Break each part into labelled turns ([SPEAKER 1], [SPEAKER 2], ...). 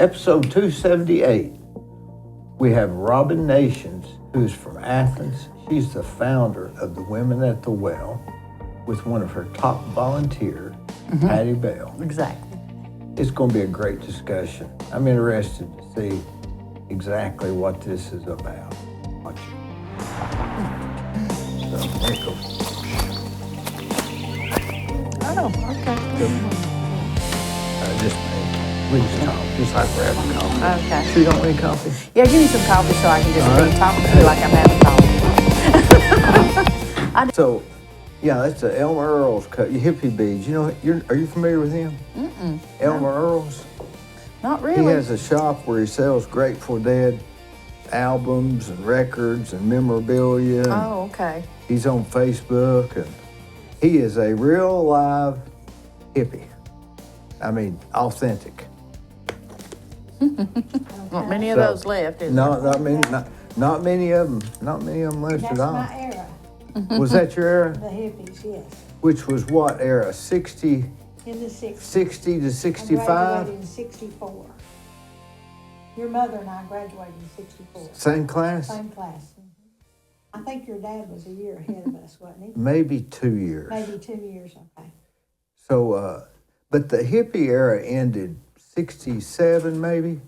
[SPEAKER 1] Episode 278. We have Robin Nations, who's from Athens. She's the founder of the Women at the Well with one of her top volunteers, Pattie Bell.
[SPEAKER 2] Exactly.
[SPEAKER 1] It's going to be a great discussion. I'm interested to see exactly what this is about. Watch. So, there it goes.
[SPEAKER 2] Oh, okay.
[SPEAKER 1] We just talk, just like we're having coffee.
[SPEAKER 2] Okay.
[SPEAKER 1] So you don't want any coffee?
[SPEAKER 2] Yeah, give me some coffee so I can just
[SPEAKER 1] All
[SPEAKER 2] be
[SPEAKER 1] right.
[SPEAKER 2] talking to you like I'm having coffee.
[SPEAKER 1] So, yeah, that's the Elmer Earls cut. Hippie beads. You know, are you familiar with him? Elmer Earls.
[SPEAKER 2] Not
[SPEAKER 1] He
[SPEAKER 2] really.
[SPEAKER 1] has a shop where he sells Grateful Dead albums and records and memorabilia.
[SPEAKER 2] Oh, okay.
[SPEAKER 1] He's on Facebook, and he is a real live hippie. I mean, authentic.
[SPEAKER 2] Not many of those left, is there?
[SPEAKER 1] No, not many of them. Not many of them left
[SPEAKER 3] That's
[SPEAKER 1] at all.
[SPEAKER 3] my era,
[SPEAKER 1] Was that your era?
[SPEAKER 3] the hippies, yes.
[SPEAKER 1] Which was what era? 60
[SPEAKER 3] In the 60s.
[SPEAKER 1] to
[SPEAKER 3] I
[SPEAKER 1] 65?
[SPEAKER 3] graduated in 64. Your mother and I graduated in 64.
[SPEAKER 1] Same class?
[SPEAKER 3] Same class. I think your dad was a year ahead of us, wasn't he?
[SPEAKER 1] Maybe 2 years.
[SPEAKER 3] Maybe 2 years, okay.
[SPEAKER 1] So, but the hippie era ended 67 maybe?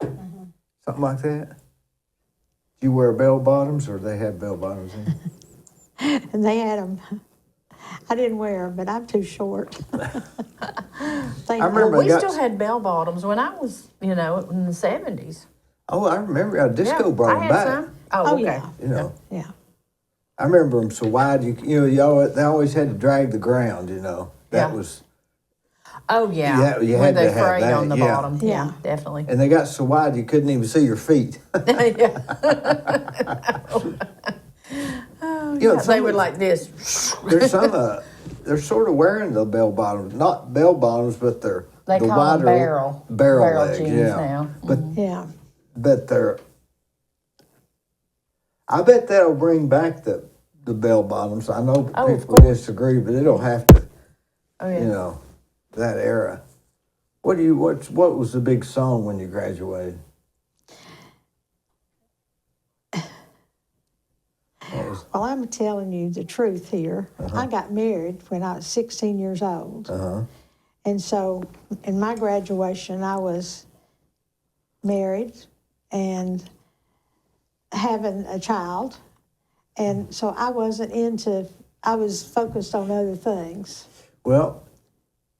[SPEAKER 1] Something like that? Do you wear bell bottoms, or they have bell bottoms in?
[SPEAKER 3] And they had them. I didn't wear them, but I'm too short.
[SPEAKER 1] I
[SPEAKER 2] Well,
[SPEAKER 1] remember
[SPEAKER 2] we still had bell bottoms when I was, in the 70s.
[SPEAKER 1] Oh, I remember how disco
[SPEAKER 2] Yeah,
[SPEAKER 1] brought
[SPEAKER 2] I
[SPEAKER 1] them
[SPEAKER 2] had
[SPEAKER 1] back.
[SPEAKER 2] some. Oh, okay.
[SPEAKER 3] yeah.
[SPEAKER 1] You know,
[SPEAKER 3] Yeah.
[SPEAKER 1] I remember them so wide. They always had to drag the ground. You know, that
[SPEAKER 2] Yeah.
[SPEAKER 1] was,
[SPEAKER 2] Oh, yeah.
[SPEAKER 1] Yeah, you
[SPEAKER 2] Where
[SPEAKER 1] had
[SPEAKER 2] they
[SPEAKER 1] to have
[SPEAKER 2] frayed
[SPEAKER 1] that,
[SPEAKER 2] on the
[SPEAKER 1] yeah.
[SPEAKER 2] bottom.
[SPEAKER 3] Yeah.
[SPEAKER 2] Yeah, definitely.
[SPEAKER 1] and they got so wide you couldn't even see your feet.
[SPEAKER 2] Yeah.
[SPEAKER 1] You know,
[SPEAKER 2] They were like this.
[SPEAKER 1] There's some, they're sort of wearing the bell bottoms, not bell bottoms, but they're
[SPEAKER 2] They
[SPEAKER 1] the
[SPEAKER 2] call
[SPEAKER 1] wider
[SPEAKER 2] them
[SPEAKER 1] barrel legs,
[SPEAKER 2] jeans
[SPEAKER 1] yeah.
[SPEAKER 2] now.
[SPEAKER 3] Yeah.
[SPEAKER 1] But they're, I bet that'll bring back the bell bottoms. I know
[SPEAKER 2] Oh, of
[SPEAKER 1] people disagree, but it'll have to,
[SPEAKER 2] Oh, yeah.
[SPEAKER 1] you know, that era. What was the big song when you graduated?
[SPEAKER 3] Well, I'm telling you the truth here. I got married when I was 16 years old. And so in my graduation, I was married and having a child. And so I was focused on other things.
[SPEAKER 1] Well,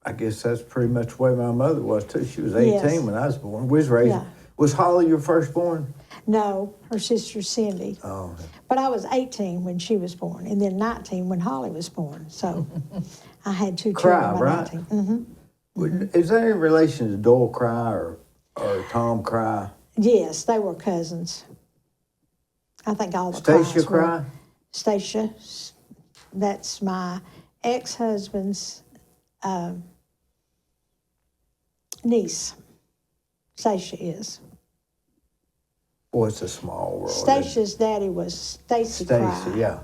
[SPEAKER 1] I guess that's pretty much the way my mother was too. She was 18
[SPEAKER 3] Yes.
[SPEAKER 1] when I was born. We was raised.
[SPEAKER 3] Yeah.
[SPEAKER 1] Was Holly your firstborn?
[SPEAKER 3] No, her sister Cindy.
[SPEAKER 1] Oh,
[SPEAKER 3] But I was 18 when she was born, and then 19 when Holly was born. So I had two
[SPEAKER 1] Cry,
[SPEAKER 3] children by
[SPEAKER 1] right?
[SPEAKER 3] 19.
[SPEAKER 1] Is that in relation to Doyle Cry or
[SPEAKER 3] Oh,
[SPEAKER 1] Tom Cry?
[SPEAKER 3] Yes, they were cousins. I think all the
[SPEAKER 1] Stacia
[SPEAKER 3] Crys were.
[SPEAKER 1] Cry?
[SPEAKER 3] Stacia, that's my ex-husband's niece. Stacia is.
[SPEAKER 1] Boy, it's a small world. isn't it?
[SPEAKER 3] Stacia's daddy was Stacy Cry.
[SPEAKER 1] Stacy, yeah.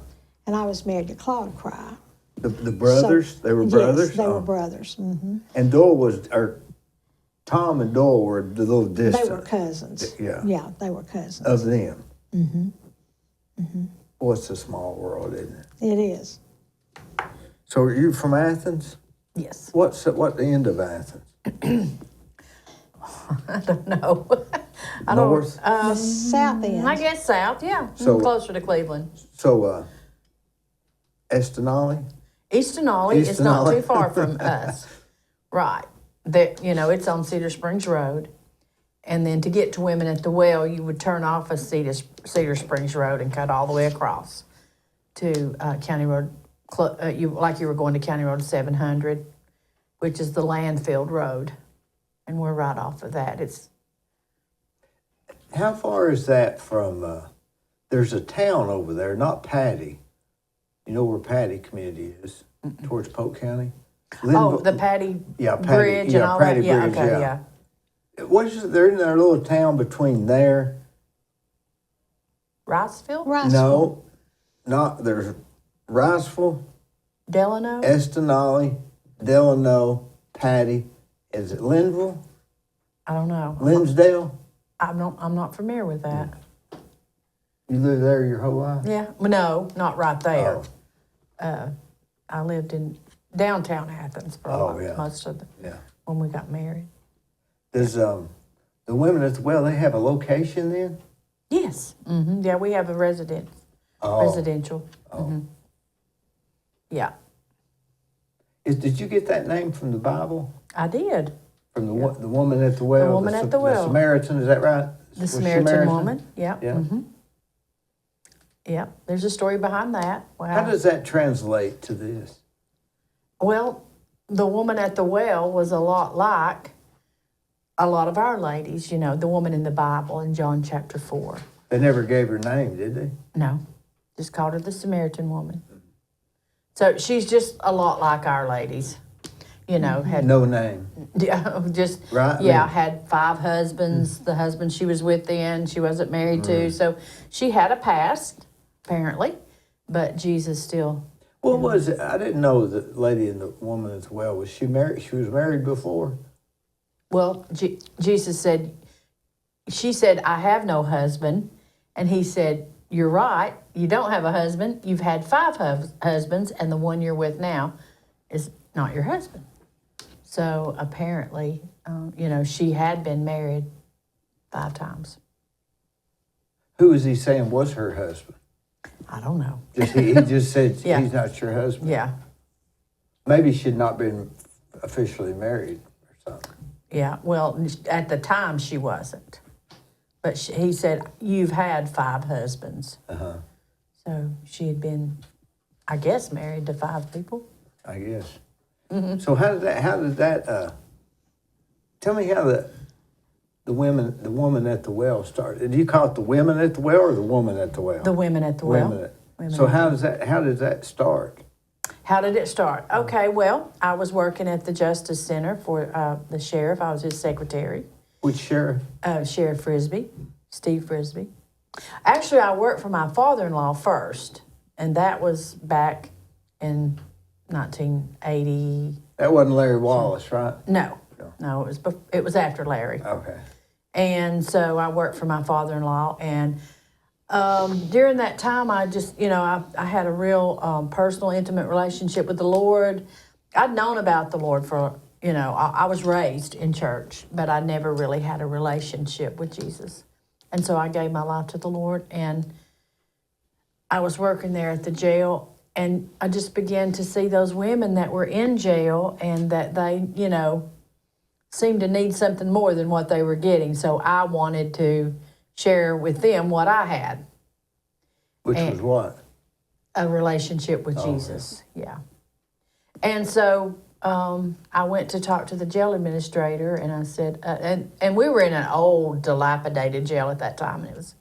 [SPEAKER 3] And I was married to Claude Cry.
[SPEAKER 1] The brothers? They were brothers?
[SPEAKER 3] Yes, they
[SPEAKER 1] Oh.
[SPEAKER 3] were brothers. Hmm.
[SPEAKER 1] And Doyle Tom and Doyle were a little distant.
[SPEAKER 3] They were cousins.
[SPEAKER 1] Yeah.
[SPEAKER 3] Yeah, they were cousins.
[SPEAKER 1] Of them. Boy, it's a small world, isn't it?
[SPEAKER 3] It is.
[SPEAKER 1] So are you from Athens?
[SPEAKER 2] Yes.
[SPEAKER 1] What's the end of Athens?
[SPEAKER 2] I don't know. I
[SPEAKER 1] North?
[SPEAKER 2] don't.
[SPEAKER 3] The south end.
[SPEAKER 2] I guess south. Yeah.
[SPEAKER 1] So-
[SPEAKER 2] Closer to Cleveland.
[SPEAKER 1] So, Estonali?
[SPEAKER 2] East Denali is not
[SPEAKER 1] Denali.
[SPEAKER 2] too far from us. Right. It's on Cedar Springs Road. And then to get to Women at the Well, you would turn off of Cedar Springs Road and cut all the way across to County Road, like you were going to County Road 700, which is the Landfield Road. And we're right off of that.
[SPEAKER 1] How far is that from, there's a town over there, not Pattie. You know where Pattie community is, towards Polk County?
[SPEAKER 2] The Pattie Bridge and all
[SPEAKER 1] Pattie
[SPEAKER 2] that? Yeah,
[SPEAKER 1] Bridge,
[SPEAKER 2] okay,
[SPEAKER 1] yeah. They're in their little town between there.
[SPEAKER 2] Riceville?
[SPEAKER 1] No, there's Riceville,
[SPEAKER 2] Delano?
[SPEAKER 1] Estonali, Delano, Pattie. Is it Linville?
[SPEAKER 2] I don't know.
[SPEAKER 1] Linsdale?
[SPEAKER 2] I'm not familiar with that.
[SPEAKER 1] You lived there your whole life?
[SPEAKER 2] Yeah, well, no, not right there.
[SPEAKER 1] Oh.
[SPEAKER 2] I lived in downtown Athens for most of when we got married.
[SPEAKER 1] Does the women at the well, they have a location then?
[SPEAKER 2] Yes. Mm-hmm. Yeah, we have a residential.
[SPEAKER 1] Oh.
[SPEAKER 2] Mm-hmm. Yeah.
[SPEAKER 1] Did you get that name from the Bible?
[SPEAKER 2] I did.
[SPEAKER 1] From the woman at the well?
[SPEAKER 2] The woman at the well.
[SPEAKER 1] The Samaritan, is that right?
[SPEAKER 2] The Samaritan woman, yeah. Mm-hmm. Yeah, there's a story behind that. Wow.
[SPEAKER 1] How does that translate to this?
[SPEAKER 2] Well, the woman at the well was a lot like a lot of our ladies, the woman in the Bible in John chapter 4.
[SPEAKER 1] They never gave her name, did they?
[SPEAKER 2] No, just called her the Samaritan woman. So she's just a lot like our ladies, had
[SPEAKER 1] no name.
[SPEAKER 2] Had 5 husbands. The husband she was with then, she wasn't married to. So she had a past, apparently, but Jesus still.
[SPEAKER 1] What was it? I didn't know the lady and the woman as well. Was she married? She was married before?
[SPEAKER 2] Well, Jesus said, she said, I have no husband. And he said, you're right. You don't have a husband. You've had 5 husbands, and the one you're with now is not your husband. So apparently, she had been married 5 times.
[SPEAKER 1] Who was he saying was her husband?
[SPEAKER 2] I don't know.
[SPEAKER 1] He just said
[SPEAKER 2] Yeah.
[SPEAKER 1] he's not your husband.
[SPEAKER 2] Yeah.
[SPEAKER 1] Maybe she'd not been officially married or something.
[SPEAKER 2] Yeah. Well, at the time she wasn't. But he said, you've had 5 husbands.
[SPEAKER 1] Uh-huh.
[SPEAKER 2] So she had been, I guess, married to 5 people.
[SPEAKER 1] I guess.
[SPEAKER 2] Mm-hmm.
[SPEAKER 1] So how did that tell me how the woman at the well started? Did you call it the women at the well or the woman at the well?
[SPEAKER 2] The women at the well.
[SPEAKER 1] So how did that start?
[SPEAKER 2] How did it start? Okay, well, I was working at the Justice Center for the sheriff. I was his secretary.
[SPEAKER 1] Which sheriff?
[SPEAKER 2] Sheriff Frisbee, Steve Frisbee. Actually, I worked for my father-in-law first, and that was back in 1980.
[SPEAKER 1] That wasn't Larry Wallace, right?
[SPEAKER 2] No, it was after Larry.
[SPEAKER 1] Okay.
[SPEAKER 2] And so I worked for my father-in-law, and during that time, I just, I had a real personal, intimate relationship with the Lord. I'd known about the Lord for, I was raised in church, but I never really had a relationship with Jesus. And so I gave my life to the Lord, and I was working there at the jail, and I just began to see those women that were in jail and that they, seemed to need something more than what they were getting. So I wanted to share with them what I had.
[SPEAKER 1] Which was what?
[SPEAKER 2] A relationship with Jesus, yeah. And so I went to talk to the jail administrator, and I said, and we were in an old, dilapidated jail at that time, and it was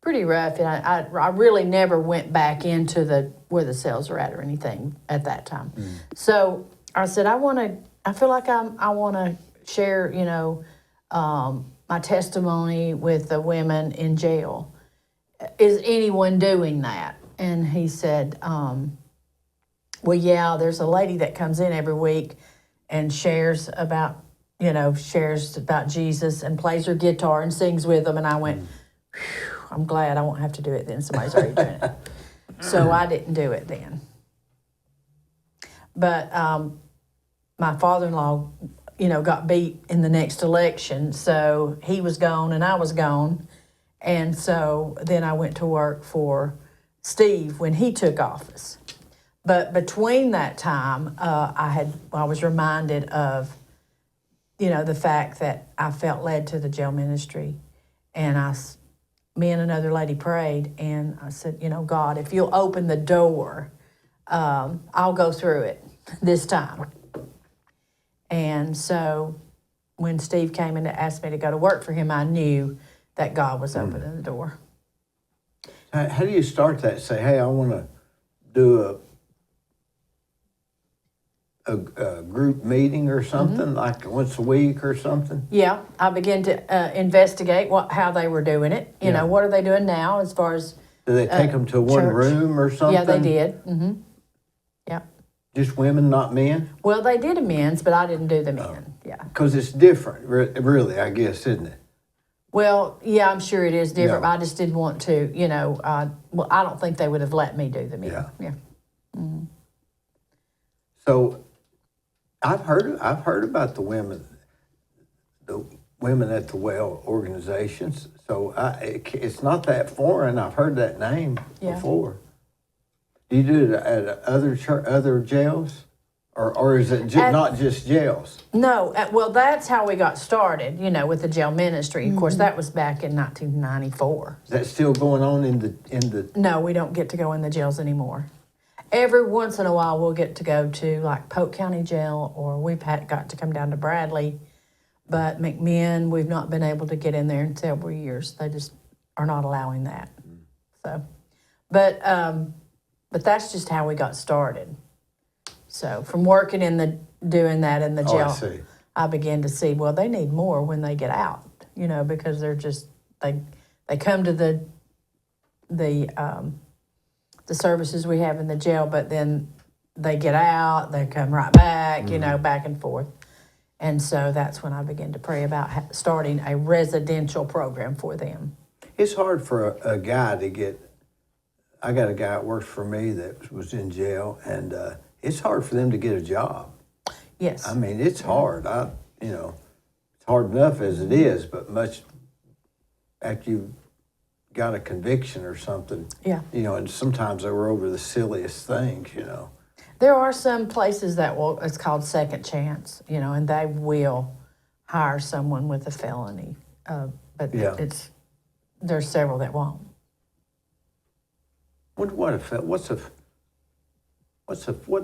[SPEAKER 2] pretty rough. And I really never went back into where the cells were at or anything at that time. Mm. So I said, I feel like I want to share, my testimony with the women in jail. Is anyone doing that? And he said, well, yeah, there's a lady that comes in every week and shares about Jesus and plays her guitar and sings with them. And I went, I'm glad I won't have to do it then. Somebody's already doing it. So I didn't do it then. But my father-in-law, got beat in the next election. So he was gone and I was gone. And so then I went to work for Steve when he took office. But between that time, I was reminded of, the fact that I felt led to the jail ministry. And me and another lady prayed, and I said, God, if you'll open the door, I'll go through it this time. And so when Steve came in to ask me to go to work for him, I knew that God was opening the door.
[SPEAKER 1] How do you start that? Say, hey, I want to do a group meeting or something, like once a week or something?
[SPEAKER 2] Yeah, I began to investigate how they were doing it. What are they doing now as far as
[SPEAKER 1] Do they take them to one
[SPEAKER 2] church
[SPEAKER 1] room or something?
[SPEAKER 2] Yeah, they did. Mm-hmm. Yeah.
[SPEAKER 1] Just women, not men?
[SPEAKER 2] Well, they did a men's, but I didn't do the men. Yeah.
[SPEAKER 1] Because it's different, really, I guess, isn't it?
[SPEAKER 2] Well, yeah, I'm sure it is different,
[SPEAKER 1] Yeah.
[SPEAKER 2] but I just didn't want to, well, I don't think they would have let me do the meal.
[SPEAKER 1] Yeah.
[SPEAKER 2] Yeah.
[SPEAKER 1] So I've heard about the women at the well organizations. So it's not that foreign. I've heard that name before. Do you do it at other jails, or is it not just jails?
[SPEAKER 2] No, well, that's how we got started, with the jail ministry. Of course, that was back in 1994.
[SPEAKER 1] Is that still going on in the?
[SPEAKER 2] No, we don't get to go in the jails anymore. Every once in a while, we'll get to go to like Polk County Jail, or we've got to come down to Bradley. But McMinn, we've not been able to get in there in several years. They just are not allowing that. So, but that's just how we got started. So from working doing that in the jail, I began to see, well, they need more when they get out, because they're just they come to the services we have in the jail, but then they get out, they come right back, back and forth. And so that's when I began to pray about starting a residential program for them.
[SPEAKER 1] It's hard for a guy to get. I got a guy that works for me that was in jail, and it's hard for them to get a job.
[SPEAKER 2] Yes.
[SPEAKER 1] I mean, it's hard. It's hard enough as it is, but much after you've got a conviction or something.
[SPEAKER 2] Yeah.
[SPEAKER 1] And sometimes they were over the silliest things,
[SPEAKER 2] There are some places that it's called second chance, and they will hire someone with a felony. But there's several that won't.
[SPEAKER 1] What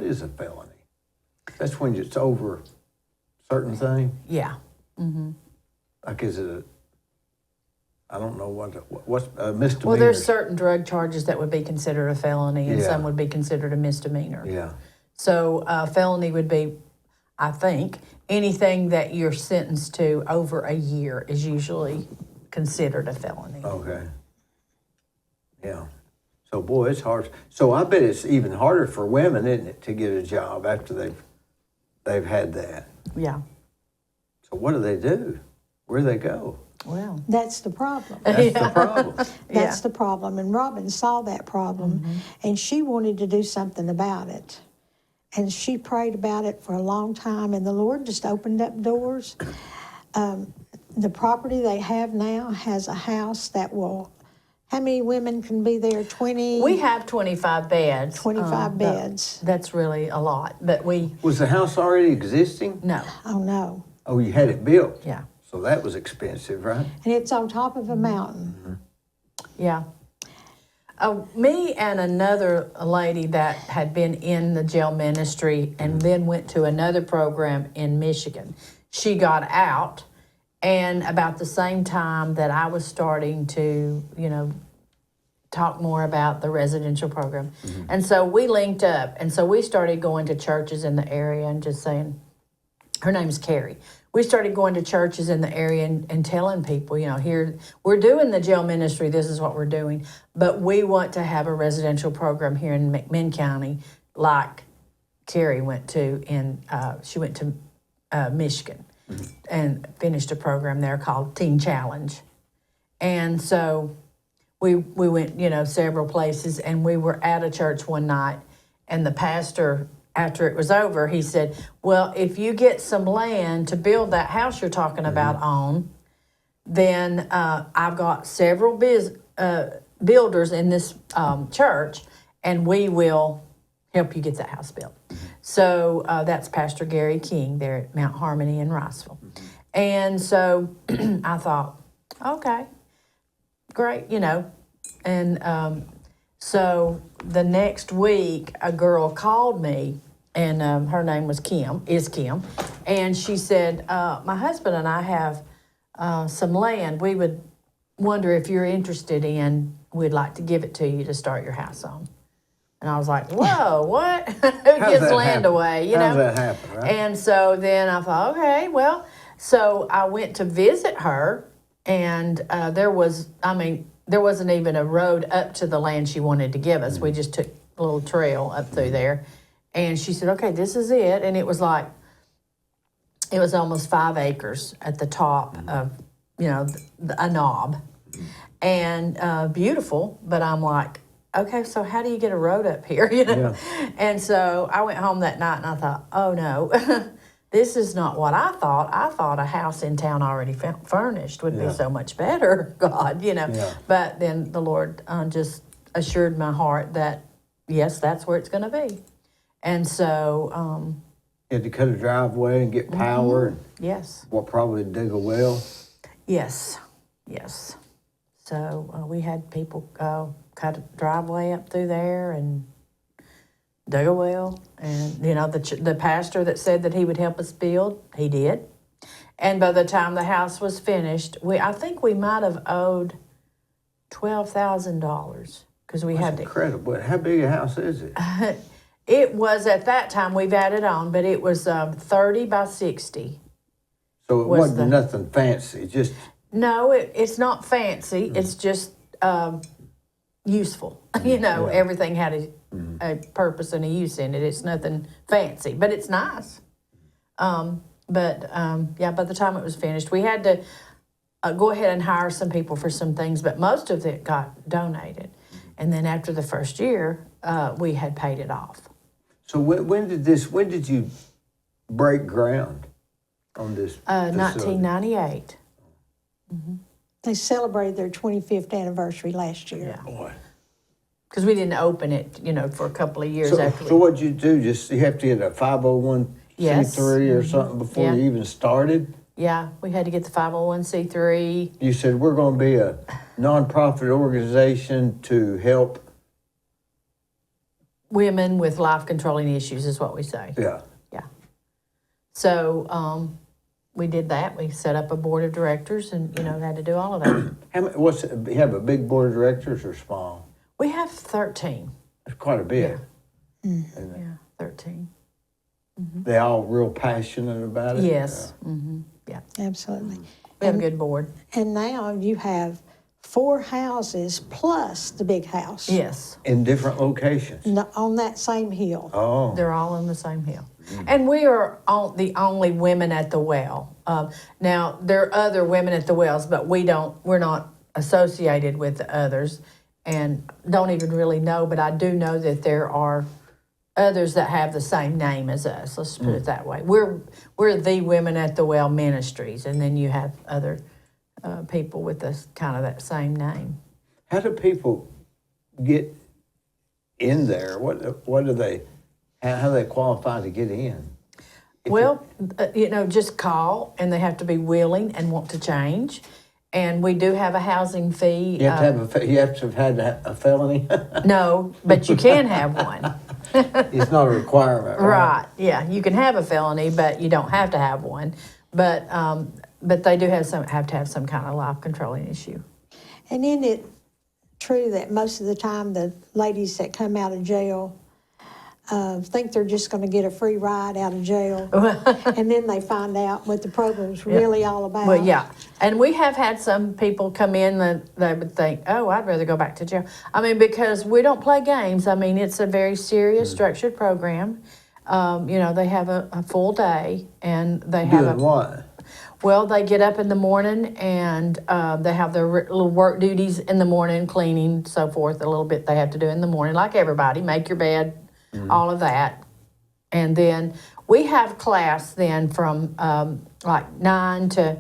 [SPEAKER 1] is a felony? That's when it's over a certain thing?
[SPEAKER 2] Yeah.
[SPEAKER 1] Like, is it I don't know what's a misdemeanor.
[SPEAKER 2] Well, there's certain drug charges that would be considered a felony, and some would be considered a misdemeanor.
[SPEAKER 1] Yeah.
[SPEAKER 2] So felony would be, I think, anything that you're sentenced to over a year is usually considered a felony.
[SPEAKER 1] Okay. Yeah. So, boy, it's hard. So I bet it's even harder for women, isn't it, to get a job after they've had that.
[SPEAKER 2] Yeah.
[SPEAKER 1] So what do? Where do they go?
[SPEAKER 2] Well,
[SPEAKER 3] That's the problem.
[SPEAKER 1] That's the problem.
[SPEAKER 3] That's the problem. And Robin saw that problem, and she wanted to do something about it. And she prayed about it for a long time, and the Lord just opened up doors. The property they have now has a house that will, how many women can be there? 20?
[SPEAKER 2] we have 25 beds.
[SPEAKER 3] 25 beds.
[SPEAKER 2] That's really a lot, but
[SPEAKER 1] Was the house already existing?
[SPEAKER 2] no.
[SPEAKER 3] Oh, no.
[SPEAKER 1] Oh, you had it built?
[SPEAKER 2] Yeah.
[SPEAKER 1] So that was expensive, right?
[SPEAKER 3] And it's on top of a mountain.
[SPEAKER 2] Yeah. Me and another lady that had been in the jail ministry and then went to another program in Michigan. She got out, and about the same time that I was starting to, talk more about the residential program. And so we linked up, and so we started going to churches in the area and just saying, her name's Carrie. We started going to churches in the area and telling people, here, we're doing the jail ministry, this is what we're doing, but we want to have a residential program here in McMinn County, like Carrie went to she went to Michigan and finished a program there called Teen Challenge. And so we went, several places, and we were at a church one night, and the pastor, after it was over, he said, well, if you get some land to build that house you're talking about on, then I've got several builders in this church, and we will help you get that house built. So that's Pastor Gary King there at Mount Harmony in Riceville. And so I thought, okay, great, And so the next week, a girl called me, and her name was Kim, and she said, my husband and I have some land we would wonder if you're interested in. We'd like to give it to you to start your house on. And I was like, whoa, what? Who gives land away,
[SPEAKER 1] How does that happen, right?
[SPEAKER 2] And so then I thought, okay, well, so I went to visit her, and there wasn't even a road up to the land she wanted to give us. We just took a little trail up through there. And she said, okay, this is it. And it was like it was almost 5 acres at the top of, a knob. And beautiful, but I'm like, okay, so how do you get a road up here?
[SPEAKER 1] Yeah.
[SPEAKER 2] And so I went home that night and I thought, oh no, this is not what I thought. I thought a house in town already furnished would be so much better, God,
[SPEAKER 1] Yeah.
[SPEAKER 2] But then the Lord just assured my heart that, yes, that's where it's going to be. And so,
[SPEAKER 1] You had to cut a driveway and get power. And
[SPEAKER 2] yes.
[SPEAKER 1] probably dig a well.
[SPEAKER 2] Yes. So we had people cut a driveway up through there and dug a well. And, the pastor that said that he would help us build, he did. And by the time the house was finished, I think we might have owed $12,000 because we had to.
[SPEAKER 1] Incredible. How big a house is it?
[SPEAKER 2] It was at that time, we've added on, but it was 30 by 60.
[SPEAKER 1] So it wasn't nothing fancy, just...
[SPEAKER 2] No, it's not fancy. It's just useful. Everything had a purpose and a use in it. It's nothing fancy, but it's nice. By the time it was finished, we had to go ahead and hire some people for some things, but most of it got donated. And then after the first year, we had paid it off.
[SPEAKER 1] So when did you break ground on this facility?
[SPEAKER 2] 1998.
[SPEAKER 3] They celebrated their 25th anniversary last year.
[SPEAKER 2] Yeah.
[SPEAKER 1] Boy.
[SPEAKER 2] Because we didn't open it, for a couple of years after.
[SPEAKER 1] So what'd you do? You have to get a 501c3
[SPEAKER 2] Yes.
[SPEAKER 1] or something before you even started?
[SPEAKER 2] Yeah, we had to get the 501c3.
[SPEAKER 1] You said, we're going to be a nonprofit organization to help.
[SPEAKER 2] Women with life-controlling issues is what we say.
[SPEAKER 1] Yeah.
[SPEAKER 2] Yeah. So we did that. We set up a board of directors and, had to do all of that.
[SPEAKER 1] You have a big board of directors or small?
[SPEAKER 2] We have 13.
[SPEAKER 1] That's quite a bit.
[SPEAKER 2] Yeah, 13.
[SPEAKER 1] They all real passionate about it?
[SPEAKER 2] Yes.
[SPEAKER 3] Yeah. Absolutely.
[SPEAKER 2] We have a good board.
[SPEAKER 3] And now you have 4 houses plus the big house.
[SPEAKER 2] Yes.
[SPEAKER 1] In different locations?
[SPEAKER 3] On that same hill.
[SPEAKER 1] Oh.
[SPEAKER 2] They're all on the same hill. And we are the only women at the well. Now, there are other women at the wells, but we're not associated with the others and don't even really know, but I do know that there are others that have the same name as us. Let's put it that way. We're the Women at the Well Ministries, and then you have other people with kind of that same name.
[SPEAKER 1] How do people get in there? What do they? How do they qualify to get in?
[SPEAKER 2] Just call, and they have to be willing and want to change. And we do have a housing fee.
[SPEAKER 1] You have to have had a felony.
[SPEAKER 2] No, but you can have one.
[SPEAKER 1] It's not a requirement, right?
[SPEAKER 2] Right. Yeah, you can have a felony, but you don't have to have one. But they do have to have some kind of life controlling issue.
[SPEAKER 3] And isn't it true that most of the time the ladies that come out of jail think they're just going to get a free ride out of jail, and then they find out what the program's really all about?
[SPEAKER 2] Well, yeah. And we have had some people come in that they would think, oh, I'd rather go back to jail. Because we don't play games. It's a very serious, structured program. They have a full day, and they have
[SPEAKER 1] Doing what?
[SPEAKER 2] Well, they get up in the morning, and they have their little work duties in the morning, cleaning, so forth, a little bit they have to do in the morning, like everybody, make your bed, all of that. And then we have class then from 9 to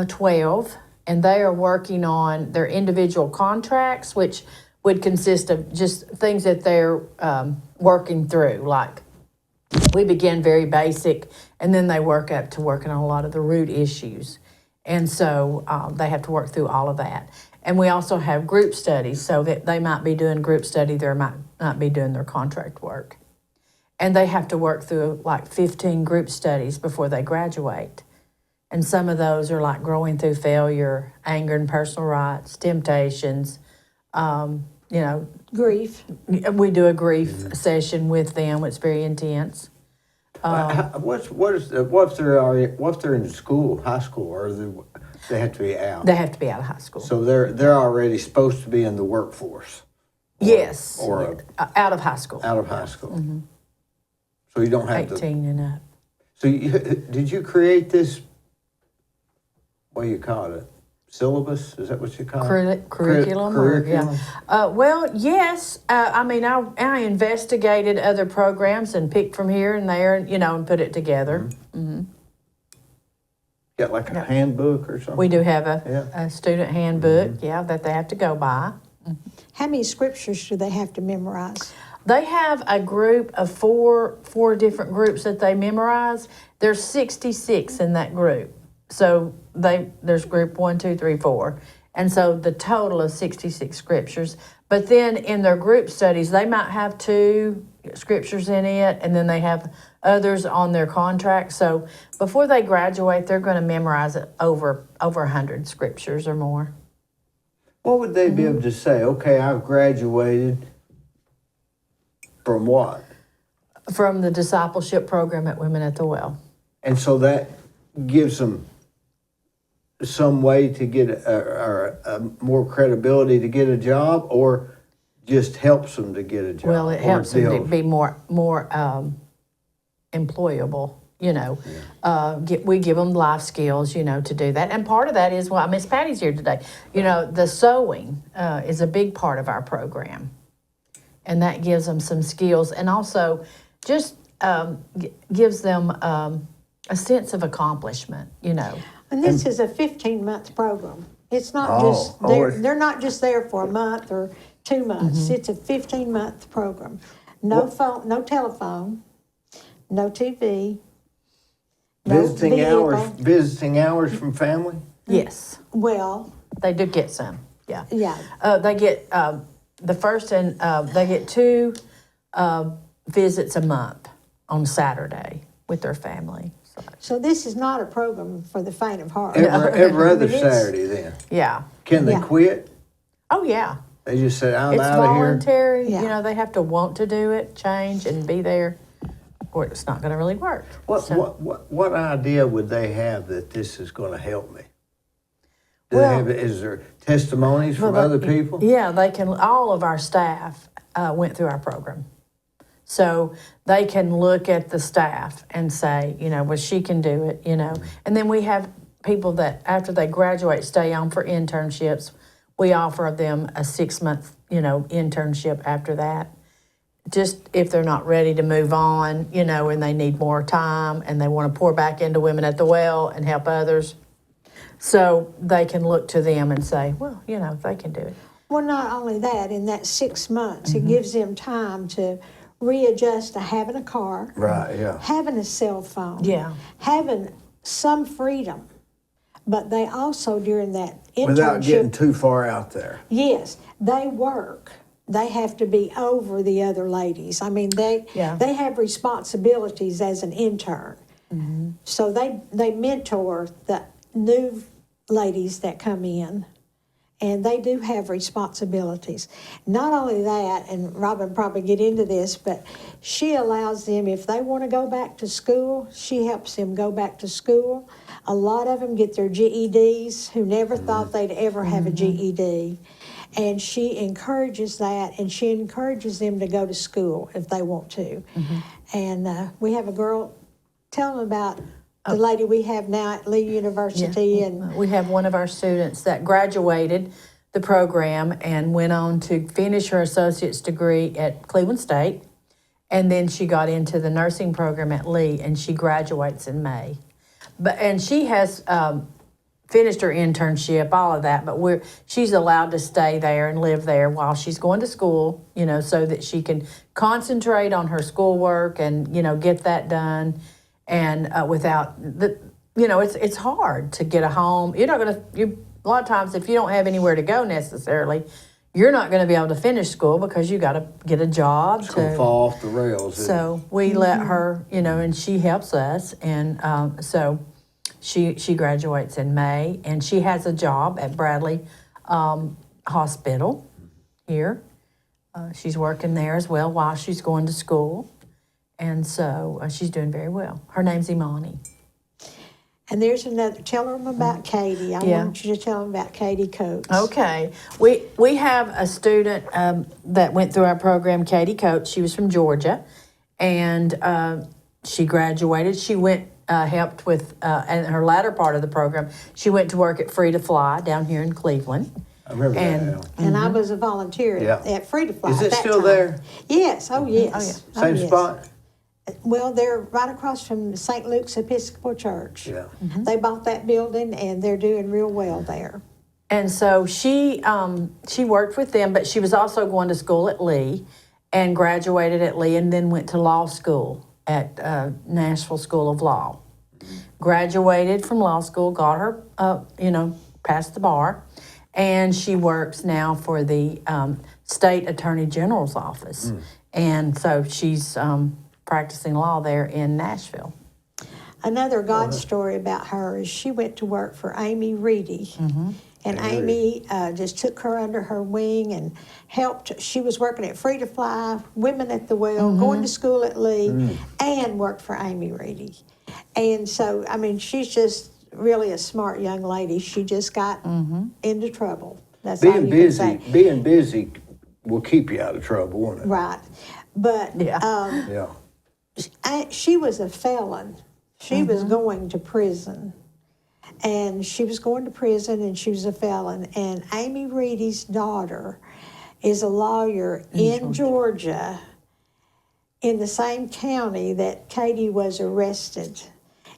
[SPEAKER 2] 12, and they are working on their individual contracts, which would consist of just things that they're working through. Like, we begin very basic, and then they work up to working on a lot of the root issues. And so they have to work through all of that. And we also have group studies, so that they might be doing group study, they might not be doing their contract work. And they have to work through 15 group studies before they graduate. And some of those are like growing through failure, anger and personal rights, temptations,
[SPEAKER 3] Grief.
[SPEAKER 2] We do a grief session with them. It's very intense.
[SPEAKER 1] What if they're in school, high school, or they have to be out?
[SPEAKER 2] They have to be out of high school.
[SPEAKER 1] So they're already supposed to be in the workforce.
[SPEAKER 2] Yes.
[SPEAKER 1] Or
[SPEAKER 2] out of high school.
[SPEAKER 1] Out of high school. So you don't have
[SPEAKER 2] 18 and up.
[SPEAKER 1] So did you create this, what do you call it, syllabus? Is that what you call it?
[SPEAKER 2] Curriculum?
[SPEAKER 1] Curriculum?
[SPEAKER 2] Well, yes. I mean, I investigated other programs and picked from here and there, and put it together. Mm-hmm.
[SPEAKER 1] Got like a handbook or something?
[SPEAKER 2] We do have a student handbook, that they have to go by.
[SPEAKER 3] How many scriptures do they have to memorize?
[SPEAKER 2] They have a group of four different groups that they memorize. There's 66 in that group. So there's group 1, 2, 3, 4. And so the total is 66 scriptures. But then in their group studies, they might have 2 scriptures in it, and then they have others on their contract. So before they graduate, they're going to memorize it over 100 scriptures or more.
[SPEAKER 1] What would they be able to say? Okay, I've graduated from what?
[SPEAKER 2] From the discipleship program at Women at the Well.
[SPEAKER 1] And so that gives them some way to get a more credibility to get a job, or just helps them to get a job?
[SPEAKER 2] Well, it helps them to be more employable. We give them life skills, to do that. And part of that is, Miss Pattie's here today. The sewing is a big part of our program. And that gives them some skills, and also just gives them a sense of accomplishment,
[SPEAKER 3] And this is a 15-month program. It's not they're not just there for a month or 2 months. It's a 15-month program. No phone, no telephone, no TV.
[SPEAKER 1] Visiting hours from family?
[SPEAKER 2] Yes.
[SPEAKER 3] Well,
[SPEAKER 2] they do get some, yeah.
[SPEAKER 3] Yeah.
[SPEAKER 2] They get the first, and they get 2 visits a month on Saturday with their family.
[SPEAKER 3] So this is not a program for the faint of heart.
[SPEAKER 1] Every other Saturday then?
[SPEAKER 2] Yeah.
[SPEAKER 1] Can they quit?
[SPEAKER 2] Oh, yeah.
[SPEAKER 1] They just say, I'm
[SPEAKER 2] It's
[SPEAKER 1] out of here?
[SPEAKER 2] voluntary.
[SPEAKER 3] Yeah.
[SPEAKER 2] They have to want to do it, change, and be there, or it's not going to really work.
[SPEAKER 1] What idea would they have that this is going to help me? Is there testimonies from other people?
[SPEAKER 2] Yeah, they can. All of our staff went through our program. So they can look at the staff and say, well, she can do it, And then we have people that, after they graduate, stay on for internships. We offer them a 6-month, internship after that. Just if they're not ready to move on, and they need more time and they want to pour back into Women at the Well and help others. So they can look to them and say, well, they can do it.
[SPEAKER 3] Well, not only that, in that 6 months, it gives them time to readjust to having a car,
[SPEAKER 1] Right, yeah.
[SPEAKER 3] having a cell phone,
[SPEAKER 2] having
[SPEAKER 3] some freedom. But they also, during that internship...
[SPEAKER 1] Without getting too far out there.
[SPEAKER 3] Yes, they work. They have to be over the other ladies. I mean, they have responsibilities as an intern. Mm-hmm. So they mentor the new ladies that come in, and they do have responsibilities. Not only that, and Robin probably get into this, but she allows them, if they want to go back to school, she helps them go back to school. A lot of them get their GEDs who never thought they'd ever have a GED. And she encourages that, and she encourages them to go to school if they want to. Mm-hmm. And we have a girl, tell them about the lady we have now at Lee University.
[SPEAKER 2] Yeah.
[SPEAKER 3] And
[SPEAKER 2] we have one of our students that graduated the program and went on to finish her associate's degree at Cleveland State. And then she got into the nursing program at Lee, and she graduates in May. And she has finished her internship, all of that, but she's allowed to stay there and live there while she's going to school, so that she can concentrate on her schoolwork and, get that done. And without it's hard to get a home. You're not going to, a lot of times if you don't have anywhere to go necessarily, you're not going to be able to finish school because you got to get a job.
[SPEAKER 1] It's going to fall off the rails.
[SPEAKER 2] So we let her, and she helps us. And so she graduates in May, and she has a job at Bradley Hospital here. She's working there as well while she's going to school. And so she's doing very well. Her name's Imani.
[SPEAKER 3] And there's another, tell them about Katie. I want you to tell them about Katie Coates.
[SPEAKER 2] Okay. We have a student that went through our program, Katie Coates. She was from Georgia. And she graduated. She went, helped with, in her latter part of the program, she went to work at Free to Fly down here in Cleveland.
[SPEAKER 1] I remember
[SPEAKER 2] And-
[SPEAKER 1] that now.
[SPEAKER 3] And I was a volunteer
[SPEAKER 1] Yeah.
[SPEAKER 3] at Free to Fly.
[SPEAKER 1] Is
[SPEAKER 3] at
[SPEAKER 1] it
[SPEAKER 3] that
[SPEAKER 1] still
[SPEAKER 3] time.
[SPEAKER 1] there?
[SPEAKER 3] Yes. Oh, yes.
[SPEAKER 2] Oh, yeah.
[SPEAKER 3] Oh,
[SPEAKER 1] Same
[SPEAKER 3] yes.
[SPEAKER 1] spot?
[SPEAKER 3] Well, they're right across from St. Luke's Episcopal Church.
[SPEAKER 1] Yeah.
[SPEAKER 3] They bought that building, and they're doing real well there.
[SPEAKER 2] And so she worked with them, but she was also going to school at Lee and graduated at Lee and then went to law school at Nashville School of Law. Graduated from law school, got her, passed the bar, and she works now for the State Attorney General's office. And so she's practicing law there in Nashville.
[SPEAKER 3] Another God story about her is she went to work for Amy Reedy. And Amy just took her under her wing and helped. She was working at Free to Fly, Women at the Well, going to school at Lee, and worked for Amy Reedy. And so, I mean, she's just really a smart young lady. She just got into trouble. That's all you can say.
[SPEAKER 1] Being busy will keep you out of trouble, won't it?
[SPEAKER 3] Right. But
[SPEAKER 1] Yeah.
[SPEAKER 3] she was a felon. She was going to prison. And she was going to prison and she was a felon. And Amy Reedy's daughter is a lawyer in Georgia in the same county that Katie was arrested.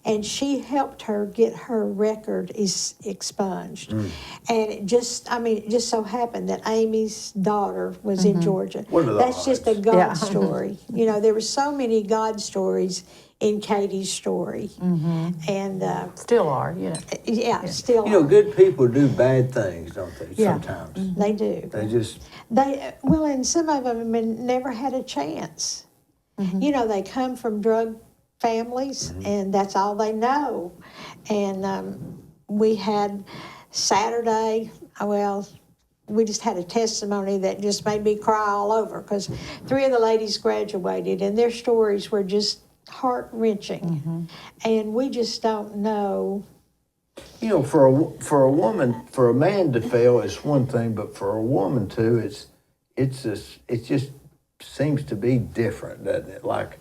[SPEAKER 3] And she helped her get her record expunged. And it just so happened that Amy's daughter was in Georgia.
[SPEAKER 1] What are the
[SPEAKER 3] That's just a
[SPEAKER 1] odds?
[SPEAKER 3] God
[SPEAKER 2] Yeah.
[SPEAKER 3] story. You know, there were so many God stories in Katie's story. And
[SPEAKER 2] Still are,
[SPEAKER 3] still
[SPEAKER 1] You know, good people do bad things, don't they?
[SPEAKER 2] Yeah.
[SPEAKER 1] Sometimes.
[SPEAKER 3] they do.
[SPEAKER 1] They just,
[SPEAKER 3] And some of them never had a chance. You know, they come from drug families, and that's all they know. And we had Saturday, we just had a testimony that just made me cry all over because 3 of the ladies graduated, and their stories were just heart-wrenching. And we just don't know.
[SPEAKER 1] you know, for a woman, for a man to fail is one thing, but for a woman too, it just seems to be different, doesn't it? Like,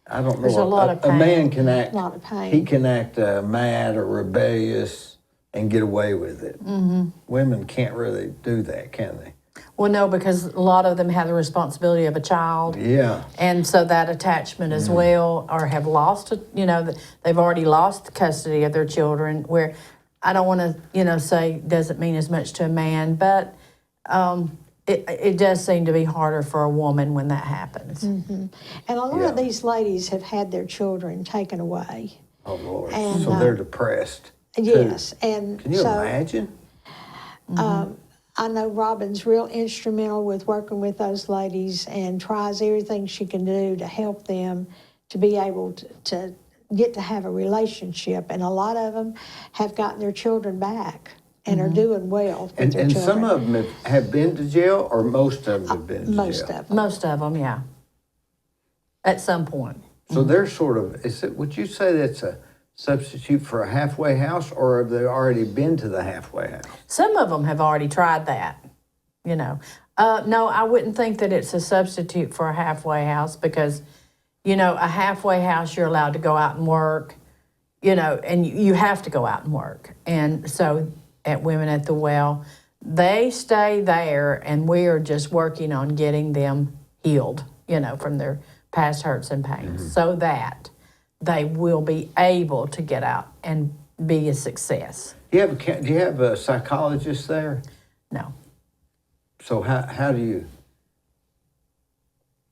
[SPEAKER 1] I don't know.
[SPEAKER 2] There's a lot of
[SPEAKER 1] a man
[SPEAKER 2] pain.
[SPEAKER 1] can act.
[SPEAKER 3] A lot of pain.
[SPEAKER 1] He can act mad or rebellious and get away with it. Women can't really do that, can they?
[SPEAKER 2] Well, no, because a lot of them have the responsibility of a child.
[SPEAKER 1] Yeah.
[SPEAKER 2] And so that attachment as well, or have lost, they've already lost custody of their children, where I don't want to, say doesn't mean as much to a man, but it does seem to be harder for a woman when that happens.
[SPEAKER 3] And a lot of these ladies have had their children taken away.
[SPEAKER 1] Oh Lord.
[SPEAKER 3] And,
[SPEAKER 1] so they're depressed. too.
[SPEAKER 3] Yes, and
[SPEAKER 1] Can you
[SPEAKER 3] so
[SPEAKER 1] imagine?
[SPEAKER 3] I know Robin's real instrumental with working with those ladies and tries everything she can do to help them to be able to get to have a relationship. And a lot of them have gotten their children back and are doing well with
[SPEAKER 1] And,
[SPEAKER 3] their
[SPEAKER 1] and
[SPEAKER 3] children.
[SPEAKER 1] some of them have been to jail, or most of them have been to
[SPEAKER 3] Most
[SPEAKER 1] jail.
[SPEAKER 3] of them.
[SPEAKER 2] Most of them, yeah. At some point.
[SPEAKER 1] So they're sort of, would you say that's a substitute for a halfway house, or have they already been to the halfway house?
[SPEAKER 2] Some of them have already tried that, No, I wouldn't think that it's a substitute for a halfway house because, a halfway house, you're allowed to go out and work, and you have to go out and work. And so at Women at the Well, they stay there, and we are just working on getting them healed, from their past hurts and pains so that they will be able to get out and be a success.
[SPEAKER 1] Do you have a psychologist there?
[SPEAKER 2] No.
[SPEAKER 1] So how do you,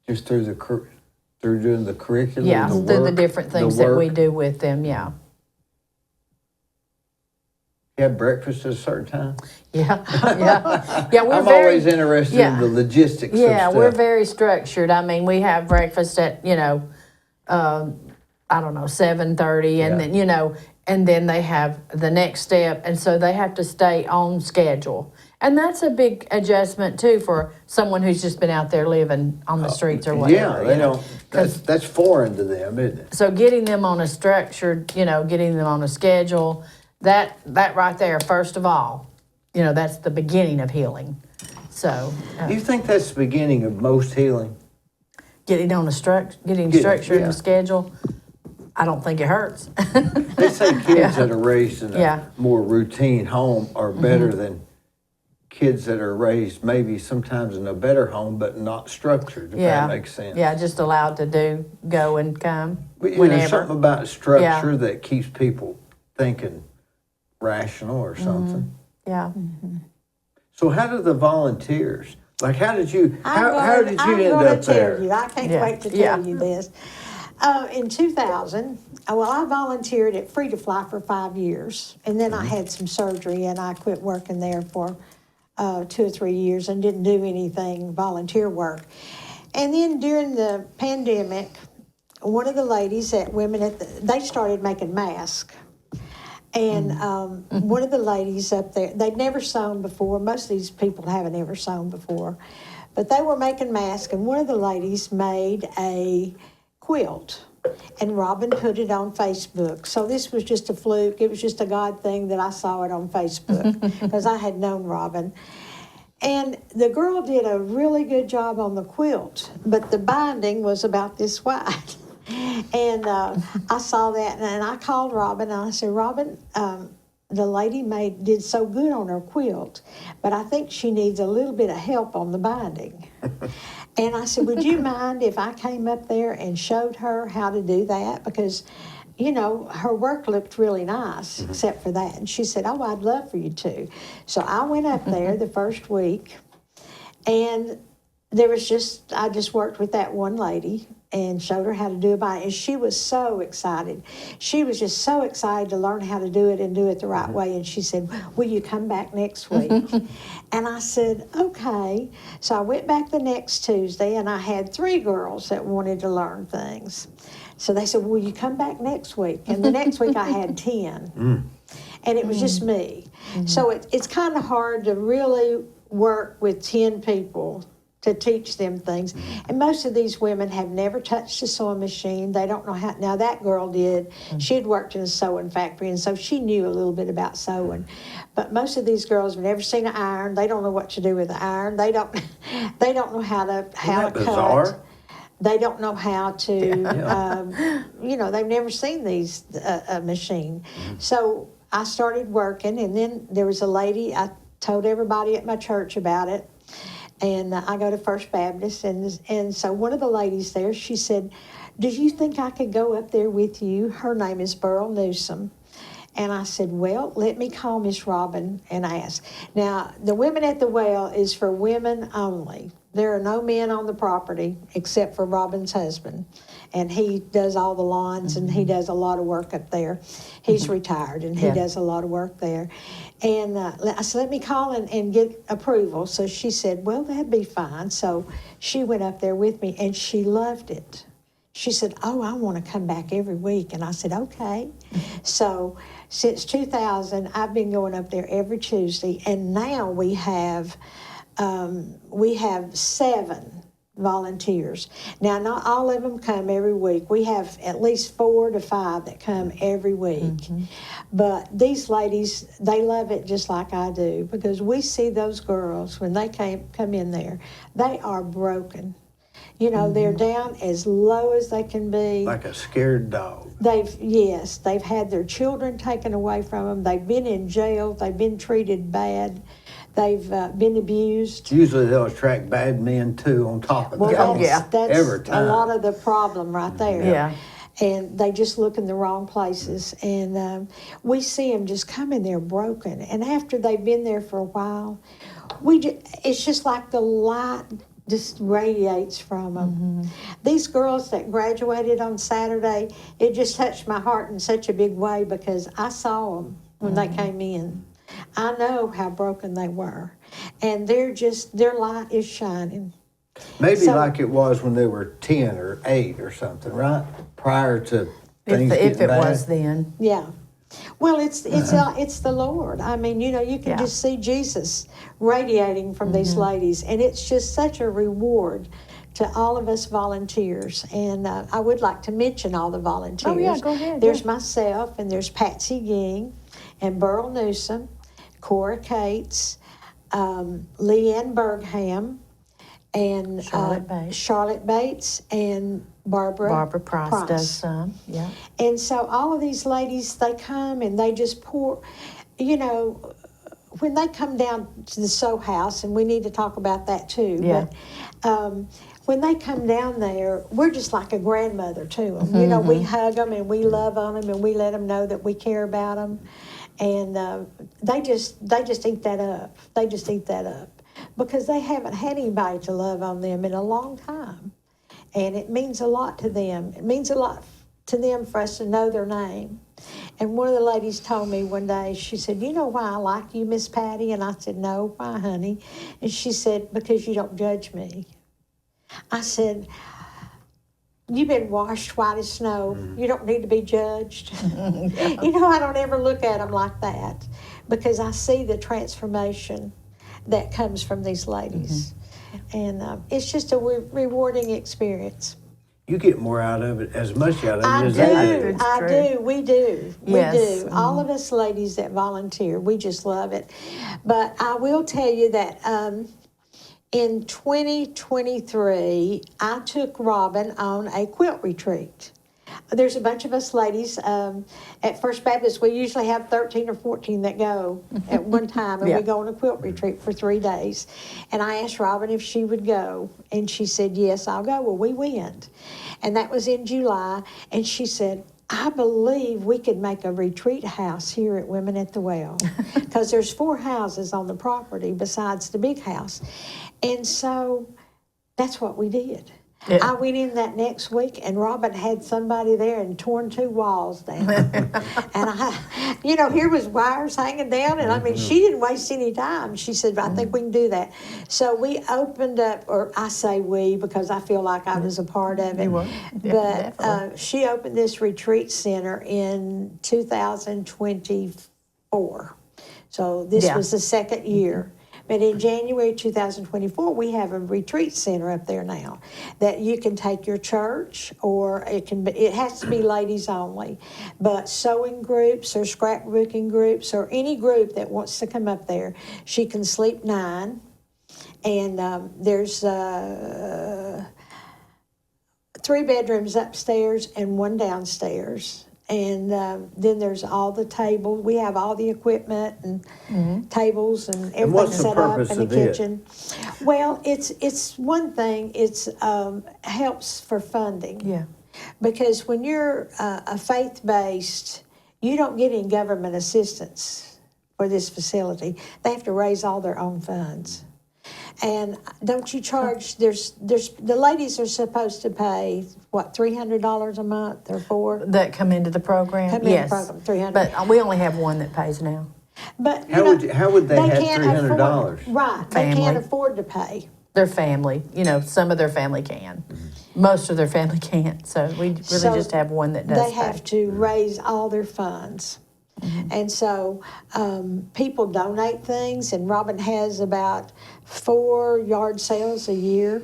[SPEAKER 1] just through doing the curriculum?
[SPEAKER 2] Yeah,
[SPEAKER 1] the
[SPEAKER 2] through the
[SPEAKER 1] work,
[SPEAKER 2] different
[SPEAKER 1] the
[SPEAKER 2] things that we
[SPEAKER 1] work?
[SPEAKER 2] do with them, yeah.
[SPEAKER 1] You have breakfast at a certain time?
[SPEAKER 2] Yeah, yeah. Yeah, we're
[SPEAKER 1] I'm
[SPEAKER 2] very,
[SPEAKER 1] always interested in the logistics of
[SPEAKER 2] yeah,
[SPEAKER 1] stuff.
[SPEAKER 2] we're very structured. I mean, we have breakfast at, 7:30, and then, and then they have the next step, and so they have to stay on schedule. And that's a big adjustment, too, for someone who's just been out there living on the streets or whatever.
[SPEAKER 1] Yeah, they don't, that's foreign to them, isn't it?
[SPEAKER 2] So getting them on a structured, getting them on a schedule, that right there, first of all, that's the beginning of healing. So
[SPEAKER 1] Do you think that's the beginning of most healing?
[SPEAKER 2] getting on a structure and
[SPEAKER 1] yeah.
[SPEAKER 2] a schedule. I don't think it hurts.
[SPEAKER 1] They say kids that are raised in a
[SPEAKER 2] Yeah.
[SPEAKER 1] more routine home are better than kids that are raised maybe sometimes in a better home but not structured, if
[SPEAKER 2] Yeah.
[SPEAKER 1] that makes sense.
[SPEAKER 2] Yeah, just allowed to go and come
[SPEAKER 1] But, you know,
[SPEAKER 2] whenever.
[SPEAKER 1] there's something about structure that keeps people thinking rational or something.
[SPEAKER 2] Yeah.
[SPEAKER 1] So how did the volunteers, like how did you
[SPEAKER 3] I'm
[SPEAKER 1] end
[SPEAKER 3] gonna
[SPEAKER 1] up
[SPEAKER 3] tell
[SPEAKER 1] there?
[SPEAKER 3] you. I can't
[SPEAKER 2] Yeah.
[SPEAKER 3] wait to
[SPEAKER 2] Yeah.
[SPEAKER 3] tell you this. In 2000, I volunteered at Free to Fly for 5 years, and then I had some surgery, and I quit working there for 2 or 3 years and didn't do anything volunteer work. And then during the pandemic, one of the ladies at they started making masks. And one of the ladies up there, they'd never sewn before. Most of these people haven't ever sewn before. But they were making masks, and one of the ladies made a quilt. And Robin put it on Facebook. So this was just a fluke. It was just a God thing that I saw it on Facebook because I had known Robin. And the girl did a really good job on the quilt, but the binding was about this wide. And I saw that, and I called Robin, and I said, Robin, the lady did so good on her quilt, but I think she needs a little bit of help on the binding. And I said, would you mind if I came up there and showed her how to do that? Because, you know, her work looked really nice, except for that. And she said, oh, I'd love for you to. So I went up there the first week, and I just worked with that one lady and showed her how to do it. And she was so excited. She was just so excited to learn how to do it and do it the right way. And she said, will you come back next week? And I said, okay. So I went back the next Tuesday, and I had 3 girls that wanted to learn things. So they said, will you come back next week? And the next week I had 10. And it was just me. So it's kind of hard to really work with 10 people to teach them things. And most of these women have never touched a sewing machine. They don't know how. Now, that girl did. She had worked in a sewing factory, and so she knew a little bit about sewing. But most of these girls have never seen an iron. They don't know what to do with an iron. They don't know how to
[SPEAKER 1] Bizarre?
[SPEAKER 3] cut. They don't know how to, they've never seen a machine. So I started working, and then there was a lady, I told everybody at my church about it. And I go to First Baptist, and so one of the ladies there, she said, do you think I could go up there with you? Her name is Burl Newsom. And I said, well, let me call Miss Robin and ask. Now, the Women at the Well is for women only. There are no men on the property except for Robin's husband. And he does all the lawns, and he does a lot of work up there. He's retired, and he does a lot of work there. And I said, let me call and get approval. So she said, well, that'd be fine. So she went up there with me, and she loved it. She said, oh, I want to come back every week. And I said, okay. So since 2000, I've been going up there every Tuesday, and now we have 7 volunteers. Now, not all of them come every week. We have at least 4 to 5 that come every week. But these ladies, they love it just like I do, because we see those girls when they come in there, they are broken. You know, they're down as low as they can be.
[SPEAKER 1] Like a scared dog.
[SPEAKER 3] They've had their children taken away from them. They've been in jail. They've been treated bad. They've been abused.
[SPEAKER 1] Usually they'll attract bad men too on top of that.
[SPEAKER 3] That's
[SPEAKER 1] Every time.
[SPEAKER 3] a lot of the problem right there.
[SPEAKER 2] Yeah.
[SPEAKER 3] And they just look in the wrong places. And we see them just come in there broken. And after they've been there for a while, it's just like the light just radiates from them. These girls that graduated on Saturday, it just touched my heart in such a big way because I saw them when they came in. I know how broken they were. And their light is shining.
[SPEAKER 1] Maybe like it was when they were 10 or 8 or something, right? Prior to things
[SPEAKER 2] If
[SPEAKER 1] getting
[SPEAKER 2] it
[SPEAKER 1] bad.
[SPEAKER 2] was then.
[SPEAKER 3] Yeah. Well, it's the Lord. I mean, you can just see Jesus radiating from these ladies, and it's just such a reward to all of us volunteers. And I would like to mention all the volunteers.
[SPEAKER 2] Oh, yeah, go ahead.
[SPEAKER 3] There's myself, and there's Patsy Ging, and Burl Newsom, Cora Cates, Leanne Bergham, and Charlotte Bates and Barbara
[SPEAKER 2] Price does some, yeah.
[SPEAKER 3] And so all of these ladies, they come and they just pour, you know, when they come down to the Sew House, and we need to talk about that too.
[SPEAKER 2] Yeah.
[SPEAKER 3] But when they come down there, we're just like a grandmother to them. You know, we hug them and we love on them and we let them know that we care about them. And they just eat that up. They just eat that up because they haven't had anybody to love on them in a long time. And it means a lot to them. It means a lot to them for us to know their name. And one of the ladies told me one day, she said, "You know why I like you, Miss Pattie?" And I said, "No, why, honey?" And she said, "Because you don't judge me." I said, "You've been washed white as snow. You don't need to be judged." Yeah. You know, I don't ever look at them like that because I see the transformation that comes from these ladies. And it's just a rewarding experience.
[SPEAKER 1] You get more out of it, as much out of it as
[SPEAKER 3] I
[SPEAKER 1] they do.
[SPEAKER 3] do. We do.
[SPEAKER 2] Yes.
[SPEAKER 3] We do. All of us ladies that volunteer, we just love it. But I will tell you that in 2023, I took Robin on a quilt retreat. There's a bunch of us ladies at First Baptist. We usually have 13 or 14 that go at one time, and we go on a quilt retreat for 3 days. And I asked Robin if she would go, and she said, "Yes, I'll go." Well, we went, and that was in July. And she said, "I believe we could make a retreat house here at Women at the Well," because there's 4 houses on the property besides the big house. And so that's what we did. Yeah. I went in that next week, and Robin had somebody there and torn 2 walls down. And I, you know, here was wires hanging down, and I mean, she didn't waste any time. She said, "I think we can do that." So we opened up, or I say we because I feel like I was a part of it.
[SPEAKER 2] You were. Yeah,
[SPEAKER 3] but she opened this retreat center in 2024. So this was the 2nd year. But in January 2024, we have a retreat center up there now that you can take your church, or it has to be ladies only. But sewing groups or scrapbooking groups or any group that wants to come up there, she can sleep 9. And there's 3 bedrooms upstairs and 1 downstairs. And then there's all the tables. We have all the equipment and tables and everything set up in the kitchen. Well, it's one thing. It's helps for funding.
[SPEAKER 2] Yeah.
[SPEAKER 3] Because when you're a faith-based, you don't get any government assistance for this facility. They have to raise all their own funds. And don't you charge? There's the ladies are supposed to pay what, $300 a month or $400
[SPEAKER 2] that come into the program.
[SPEAKER 3] Yes, program, $300.
[SPEAKER 2] But we only have one that pays now.
[SPEAKER 3] But
[SPEAKER 1] how would they have $300?
[SPEAKER 3] Right,
[SPEAKER 2] family.
[SPEAKER 3] They can't afford to pay.
[SPEAKER 2] Their family, you know, some of their family can. Most of their family can't. So we really just have one that does.
[SPEAKER 3] They have to raise all their funds. And so people donate things, and Robin has about 4 yard sales a year,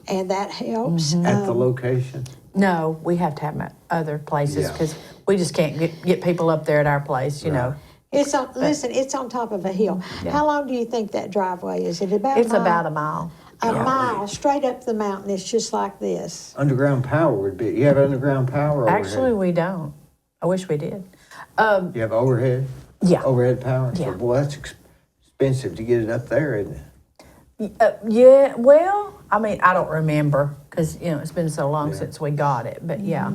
[SPEAKER 3] and that helps.
[SPEAKER 1] At the location?
[SPEAKER 2] No, we have to have them at other places because we just can't get people up there at our place, you know.
[SPEAKER 3] It's on. Listen, it's on top of a hill. Yeah. How long do you think that driveway is? It about?
[SPEAKER 2] It's about a mile.
[SPEAKER 3] A mile straight up the mountain. It's just like this.
[SPEAKER 1] Underground power would be. You have underground power?
[SPEAKER 2] Actually, we don't. I wish we did.
[SPEAKER 1] You have overhead?
[SPEAKER 2] Yeah.
[SPEAKER 1] Overhead power?
[SPEAKER 2] Yeah.
[SPEAKER 1] So, boy, that's expensive to get it up there, isn't it?
[SPEAKER 2] Yeah, well, I mean, I don't remember because, you know, it's been so long since we got it. But, yeah.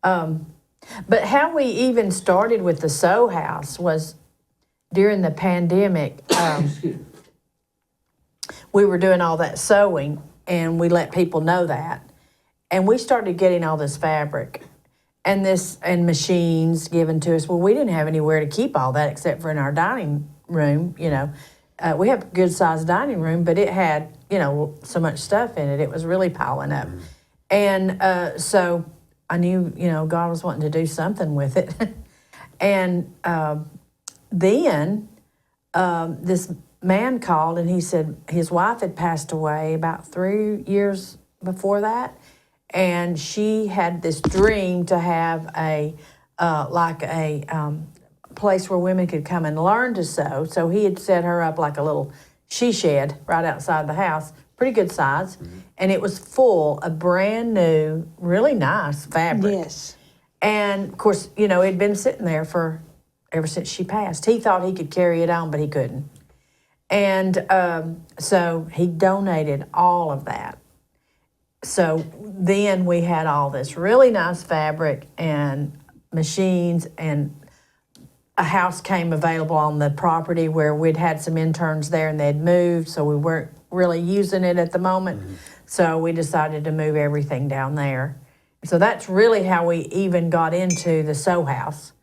[SPEAKER 2] But how we even started with the Sew House was during the pandemic. We were doing all that sewing, and we let people know that. And we started getting all this fabric and machines given to us. Well, we didn't have anywhere to keep all that except for in our dining room, you know. We have a good-sized dining room, but it had, you know, so much stuff in it. It was really piling up. And so I knew, you know, God was wanting to do something with it. And then this man called, and he said his wife had passed away about 3 years before that. And she had this dream to have a place where women could come and learn to sew. So he had set her up like a little she shed right outside the house pretty good size, and it was full of brand new, really nice fabric.
[SPEAKER 3] Yes.
[SPEAKER 2] And of course, it'd been sitting there for ever since she passed. He thought he could carry it on, but he couldn't. And so he donated all of that. So then we had all this really nice fabric and machines, and a house came available on the property where we'd had some interns there and they'd moved, so we weren't really using it at the moment. So we decided to move everything down there. So that's really how we even got into the sew house,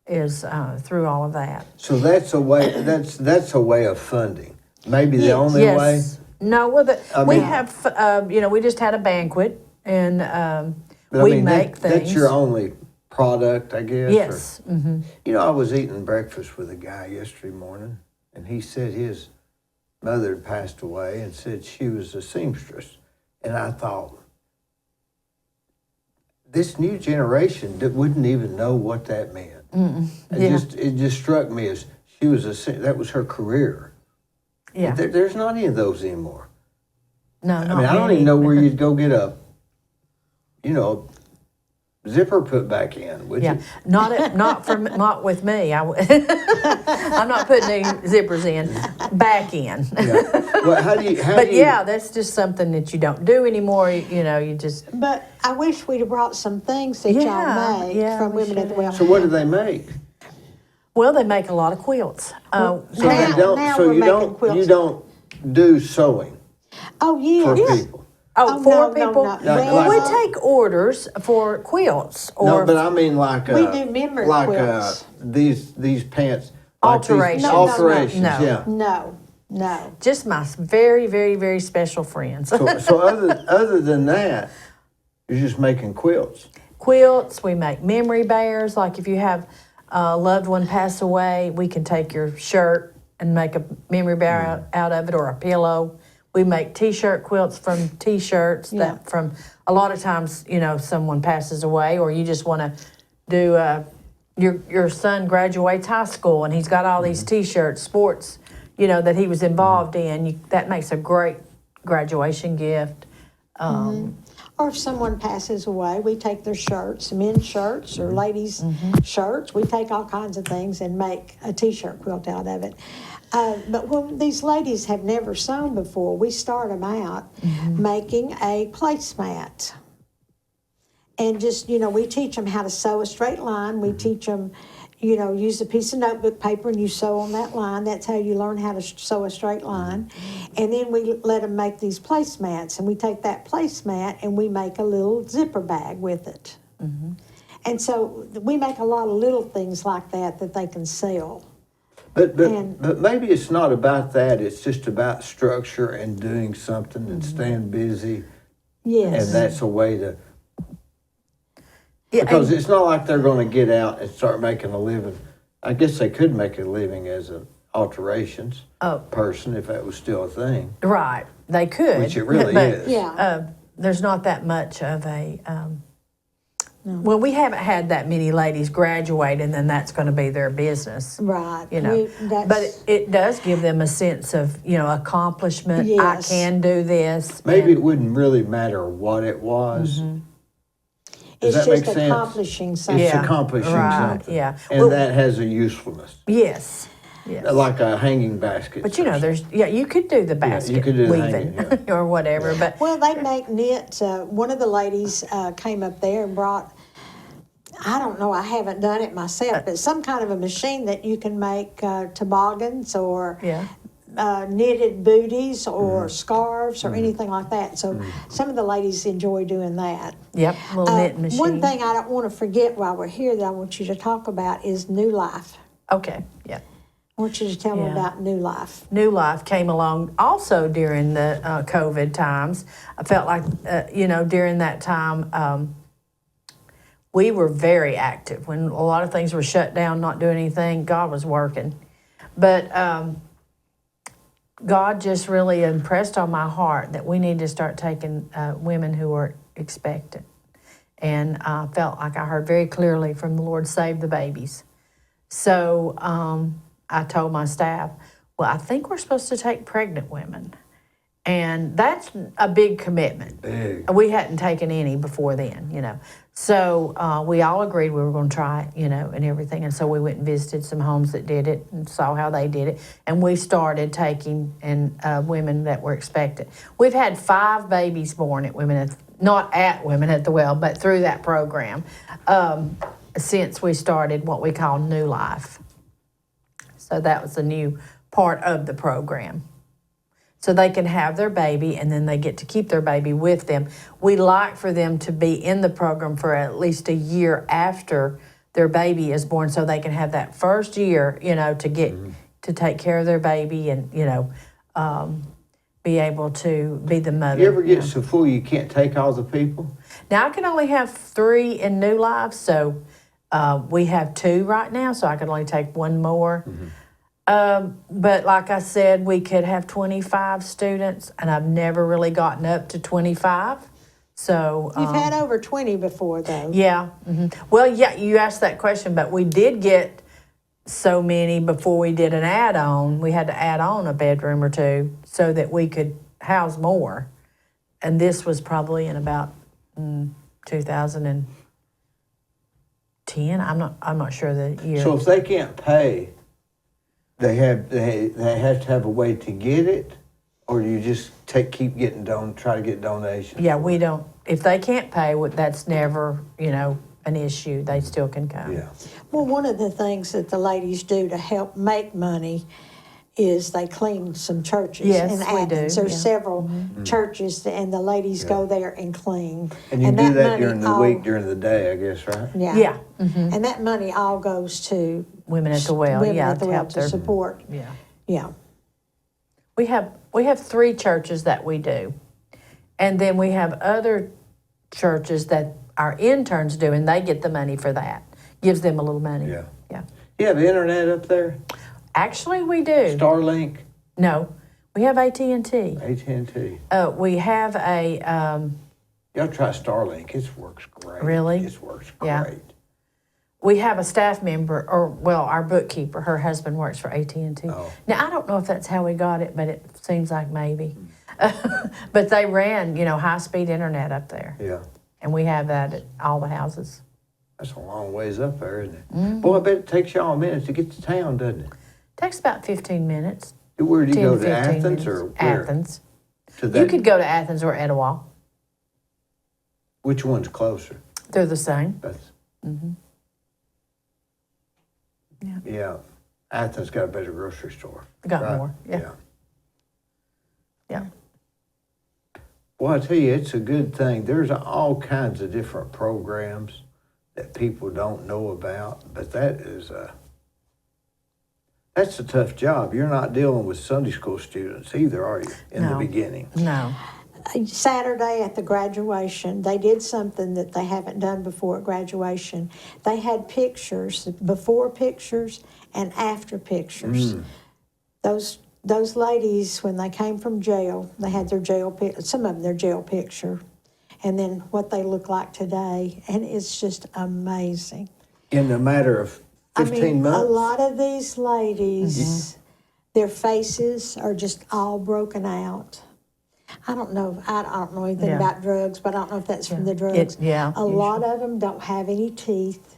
[SPEAKER 2] is through all of that.
[SPEAKER 1] So that's a way. That's a way of funding. Maybe the only way.
[SPEAKER 2] No, well, we have. We just had a banquet, and we make things.
[SPEAKER 1] That's your only product, I guess.
[SPEAKER 2] Yes.
[SPEAKER 1] I was eating breakfast with a guy yesterday morning, and he said his mother had passed away, and said she was a seamstress, and I thought, this new generation that wouldn't even know what that meant. It just struck me as she was that was her career.
[SPEAKER 2] Yeah.
[SPEAKER 1] There's not any of those anymore.
[SPEAKER 2] No,
[SPEAKER 1] I mean, I don't even know where you'd go get a zipper put back in, would you?
[SPEAKER 2] Not with me. I'm not putting any zippers in, back in.
[SPEAKER 1] Well,
[SPEAKER 2] that's just something that you don't do anymore. You just.
[SPEAKER 3] But I wish we'd have brought some things that y'all make from Women at the Well.
[SPEAKER 1] So what do they make?
[SPEAKER 2] Well, they make a lot of quilts.
[SPEAKER 3] Now we're making quilts.
[SPEAKER 1] You don't do sewing
[SPEAKER 3] Oh, yes.
[SPEAKER 1] for people.
[SPEAKER 2] For people?
[SPEAKER 3] No.
[SPEAKER 2] Well, we take orders for quilts.
[SPEAKER 1] No, but I mean like
[SPEAKER 3] we do memory quilts.
[SPEAKER 1] These pants.
[SPEAKER 2] Alterations.
[SPEAKER 1] Alterations,
[SPEAKER 2] No.
[SPEAKER 1] yeah.
[SPEAKER 3] No.
[SPEAKER 2] Just my very, very, very special friends.
[SPEAKER 1] So other than that, you're just making quilts.
[SPEAKER 2] Quilts, we make memory bears. Like if you have a loved one pass away, we can take your shirt and make a memory bear out of it, or a pillow. We make T-shirt quilts from T-shirts. That from a lot of times, someone passes away, or you just want to do. Your son graduates high school and he's got all these T-shirts, sports, that he was involved in. That makes a great graduation gift.
[SPEAKER 3] Or if someone passes away, we take their shirts, men's shirts or ladies' shirts. We take all kinds of things and make a T-shirt quilt out of it. But when these ladies have never sewn before, we start them out making a placemat. And just, we teach them how to sew a straight line. We teach them, use a piece of notebook paper and you sew on that line. That's how you learn how to sew a straight line. And then we let them make these placemats. And we take that placemat and we make a little zipper bag with it. And so we make a lot of little things like that they can sell.
[SPEAKER 1] But maybe it's not about that. It's just about structure and doing something and staying busy.
[SPEAKER 3] Yes.
[SPEAKER 1] And that's a way to... Because it's not like they're going to get out and start making a living. I guess they could make a living as an alterations person if that was still a thing.
[SPEAKER 2] Right, they could.
[SPEAKER 1] Which it really is.
[SPEAKER 3] Yeah.
[SPEAKER 2] There's not that much of a... Well, we haven't had that many ladies graduate, and then that's going to be their business.
[SPEAKER 3] Right.
[SPEAKER 2] But it does give them a sense of, accomplishment.
[SPEAKER 3] Yes.
[SPEAKER 2] I can do this.
[SPEAKER 1] Maybe it wouldn't really matter what it was. Does
[SPEAKER 3] It's
[SPEAKER 1] that make
[SPEAKER 3] just
[SPEAKER 1] sense?
[SPEAKER 3] accomplishing something.
[SPEAKER 1] It's accomplishing something.
[SPEAKER 2] Yeah.
[SPEAKER 1] And that has a usefulness.
[SPEAKER 2] Yes.
[SPEAKER 1] Like a hanging basket.
[SPEAKER 2] But you could do the basket
[SPEAKER 1] you could do the
[SPEAKER 2] weaving
[SPEAKER 1] hanging,
[SPEAKER 2] or whatever. But
[SPEAKER 3] Well, they make knit. One of the ladies came up there and brought, I don't know, I haven't done it myself, but some kind of a machine that you can make toboggans or knitted booties or scarves or anything like that. So some of the ladies enjoy doing that.
[SPEAKER 2] Yep, little knit machine.
[SPEAKER 3] One thing I don't want to forget while we're here that I want you to talk about is New Life.
[SPEAKER 2] Okay, yeah.
[SPEAKER 3] I want you to tell me about New Life.
[SPEAKER 2] New Life came along also during the COVID times. I felt like, during that time, we were very active. When a lot of things were shut down, not doing anything, God was working. But God just really impressed on my heart that we need to start taking women who are expectant. And I felt like I heard very clearly from the Lord, save the babies. So I told my staff, well, I think we're supposed to take pregnant women. And that's a big commitment.
[SPEAKER 1] Big.
[SPEAKER 2] We hadn't taken any before then, you know. So we all agreed we were going to try it, you know, and everything. And so we went and visited some homes that did it and saw how they did it. And we started taking women that were expected. We've had 5 babies born at not at Women at the Well, but through that program since we started what we call New Life. So that was a new part of the program. So they can have their baby and then they get to keep their baby with them. We like for them to be in the program for at least a year after their baby is born so they can have that first year, you know, to get to take care of their baby and, you know, be able to be the mother.
[SPEAKER 1] You ever get so full you can't take all the people?
[SPEAKER 2] Now I can only have 3 in New Life, so we have 2 right now, so I can only take 1 more. But like I said, we could have 25 students, and I've never really gotten up to 25. So
[SPEAKER 3] You've had over 20 before, though.
[SPEAKER 2] yeah. Well, yeah, you asked that question, but we did get so many before we did an add-on. We had to add on a bedroom or 2 so that we could house more. And this was probably in about 2010. I'm not sure the year.
[SPEAKER 1] So if they can't pay, they have to have a way to get it, or you just try to get donations.
[SPEAKER 2] Yeah, we don't. If they can't pay, that's never, you know, an issue. They still can come.
[SPEAKER 1] Yeah.
[SPEAKER 3] Well, one of the things that the ladies do to help make money is they clean some churches
[SPEAKER 2] Yes,
[SPEAKER 3] in
[SPEAKER 2] we
[SPEAKER 3] Athens.
[SPEAKER 2] do,
[SPEAKER 3] There's
[SPEAKER 2] yeah.
[SPEAKER 3] several churches, and the ladies go there and clean.
[SPEAKER 1] And you do that
[SPEAKER 3] money
[SPEAKER 1] during the
[SPEAKER 3] all-
[SPEAKER 1] week, during the day, I guess, right?
[SPEAKER 3] Yeah.
[SPEAKER 2] Yeah.
[SPEAKER 3] And that money all goes to
[SPEAKER 2] Women at the Well.
[SPEAKER 3] women
[SPEAKER 2] Yeah,
[SPEAKER 3] at the
[SPEAKER 2] to
[SPEAKER 3] well
[SPEAKER 2] help
[SPEAKER 3] to
[SPEAKER 2] their.
[SPEAKER 3] support.
[SPEAKER 2] Yeah.
[SPEAKER 3] Yeah.
[SPEAKER 2] We have 3 churches that we do, and then we have other churches that our interns do, and they get the money for that. Gives them a little money.
[SPEAKER 1] Yeah.
[SPEAKER 2] Yeah.
[SPEAKER 1] You have internet up there?
[SPEAKER 2] Actually, we do.
[SPEAKER 1] Starlink?
[SPEAKER 2] No, we have AT&T.
[SPEAKER 1] AT&T.
[SPEAKER 2] We have a.
[SPEAKER 1] Y'all try Starlink. It works great.
[SPEAKER 2] Really?
[SPEAKER 1] It works
[SPEAKER 2] Yeah.
[SPEAKER 1] great.
[SPEAKER 2] We have a staff member, our bookkeeper. Her husband works for AT&T.
[SPEAKER 1] Oh.
[SPEAKER 2] Now I don't know if that's how we got it, but it seems like maybe. But they ran, you know, high-speed internet up there,
[SPEAKER 1] Yeah.
[SPEAKER 2] and we have that at all the houses.
[SPEAKER 1] That's a long ways up there, isn't it? Boy, I bet it takes y'all a minute to get to town, doesn't it?
[SPEAKER 2] Takes about 15 minutes.
[SPEAKER 1] Where do you
[SPEAKER 2] 10,
[SPEAKER 1] go, to
[SPEAKER 2] 15
[SPEAKER 1] Athens
[SPEAKER 2] minutes.
[SPEAKER 1] or where?
[SPEAKER 2] Athens.
[SPEAKER 1] To that,
[SPEAKER 2] You could go to Athens or Etowah.
[SPEAKER 1] which one's closer?
[SPEAKER 2] They're the same.
[SPEAKER 1] That's,
[SPEAKER 2] Yeah.
[SPEAKER 1] yeah. Athens got a better grocery store.
[SPEAKER 2] Got
[SPEAKER 1] right?
[SPEAKER 2] more. Yeah. Yeah.
[SPEAKER 1] Well, I tell you, it's a good thing. There's all kinds of different programs that people don't know about, but that's a tough job. You're not dealing with Sunday school students either, are you, in the
[SPEAKER 2] No.
[SPEAKER 1] beginning?
[SPEAKER 2] No.
[SPEAKER 3] Saturday at the graduation, they did something that they haven't done before at graduation. They had pictures, before pictures and after pictures. Those ladies, when they came from jail, they had their some of them their jail picture, and then what they look like today, and it's just amazing.
[SPEAKER 1] In a matter of 15 months?
[SPEAKER 3] A lot of these ladies, their faces are just all broken out. I don't know anything
[SPEAKER 2] Yeah.
[SPEAKER 3] about drugs, but I don't know if that's from the drugs. A lot of them don't have any teeth.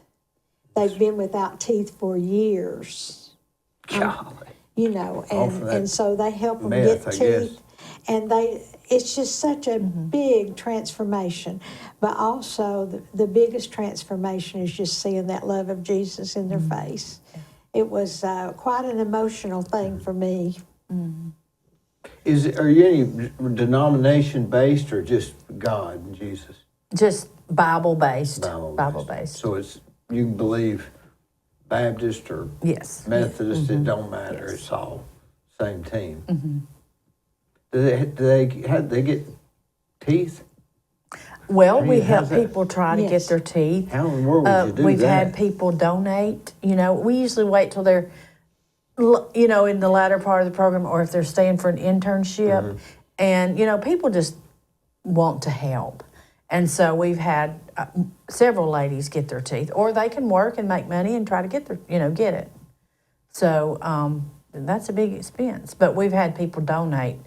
[SPEAKER 3] They've been without teeth for years.
[SPEAKER 1] Golly.
[SPEAKER 3] You know,
[SPEAKER 1] All for that
[SPEAKER 3] and so they help them
[SPEAKER 1] meth,
[SPEAKER 3] get
[SPEAKER 1] I guess.
[SPEAKER 3] teeth. And it's just such a big transformation. But also, the biggest transformation is just seeing that love of Jesus in their face. It was quite an emotional thing for me.
[SPEAKER 1] Are you any denomination based or just God and Jesus?
[SPEAKER 2] Just Bible-based.
[SPEAKER 1] Bible-based.
[SPEAKER 2] Bible-based.
[SPEAKER 1] So you can believe Baptist or
[SPEAKER 2] Yes.
[SPEAKER 1] Methodist, it don't matter. It's all same team. Do they get teeth?
[SPEAKER 2] Well,
[SPEAKER 1] mean,
[SPEAKER 2] we
[SPEAKER 1] how's
[SPEAKER 2] help
[SPEAKER 1] that?
[SPEAKER 2] people try to
[SPEAKER 3] Yes.
[SPEAKER 2] get their teeth.
[SPEAKER 1] How in the world would you do
[SPEAKER 2] We've
[SPEAKER 1] that?
[SPEAKER 2] had people donate. You know, we usually wait till they're, you know, in the latter part of the program, or if they're staying for an internship. And, you know, people just want to help. And so we've had several ladies get their teeth, or they can work and make money and try to get it. So that's a big expense. But we've had people donate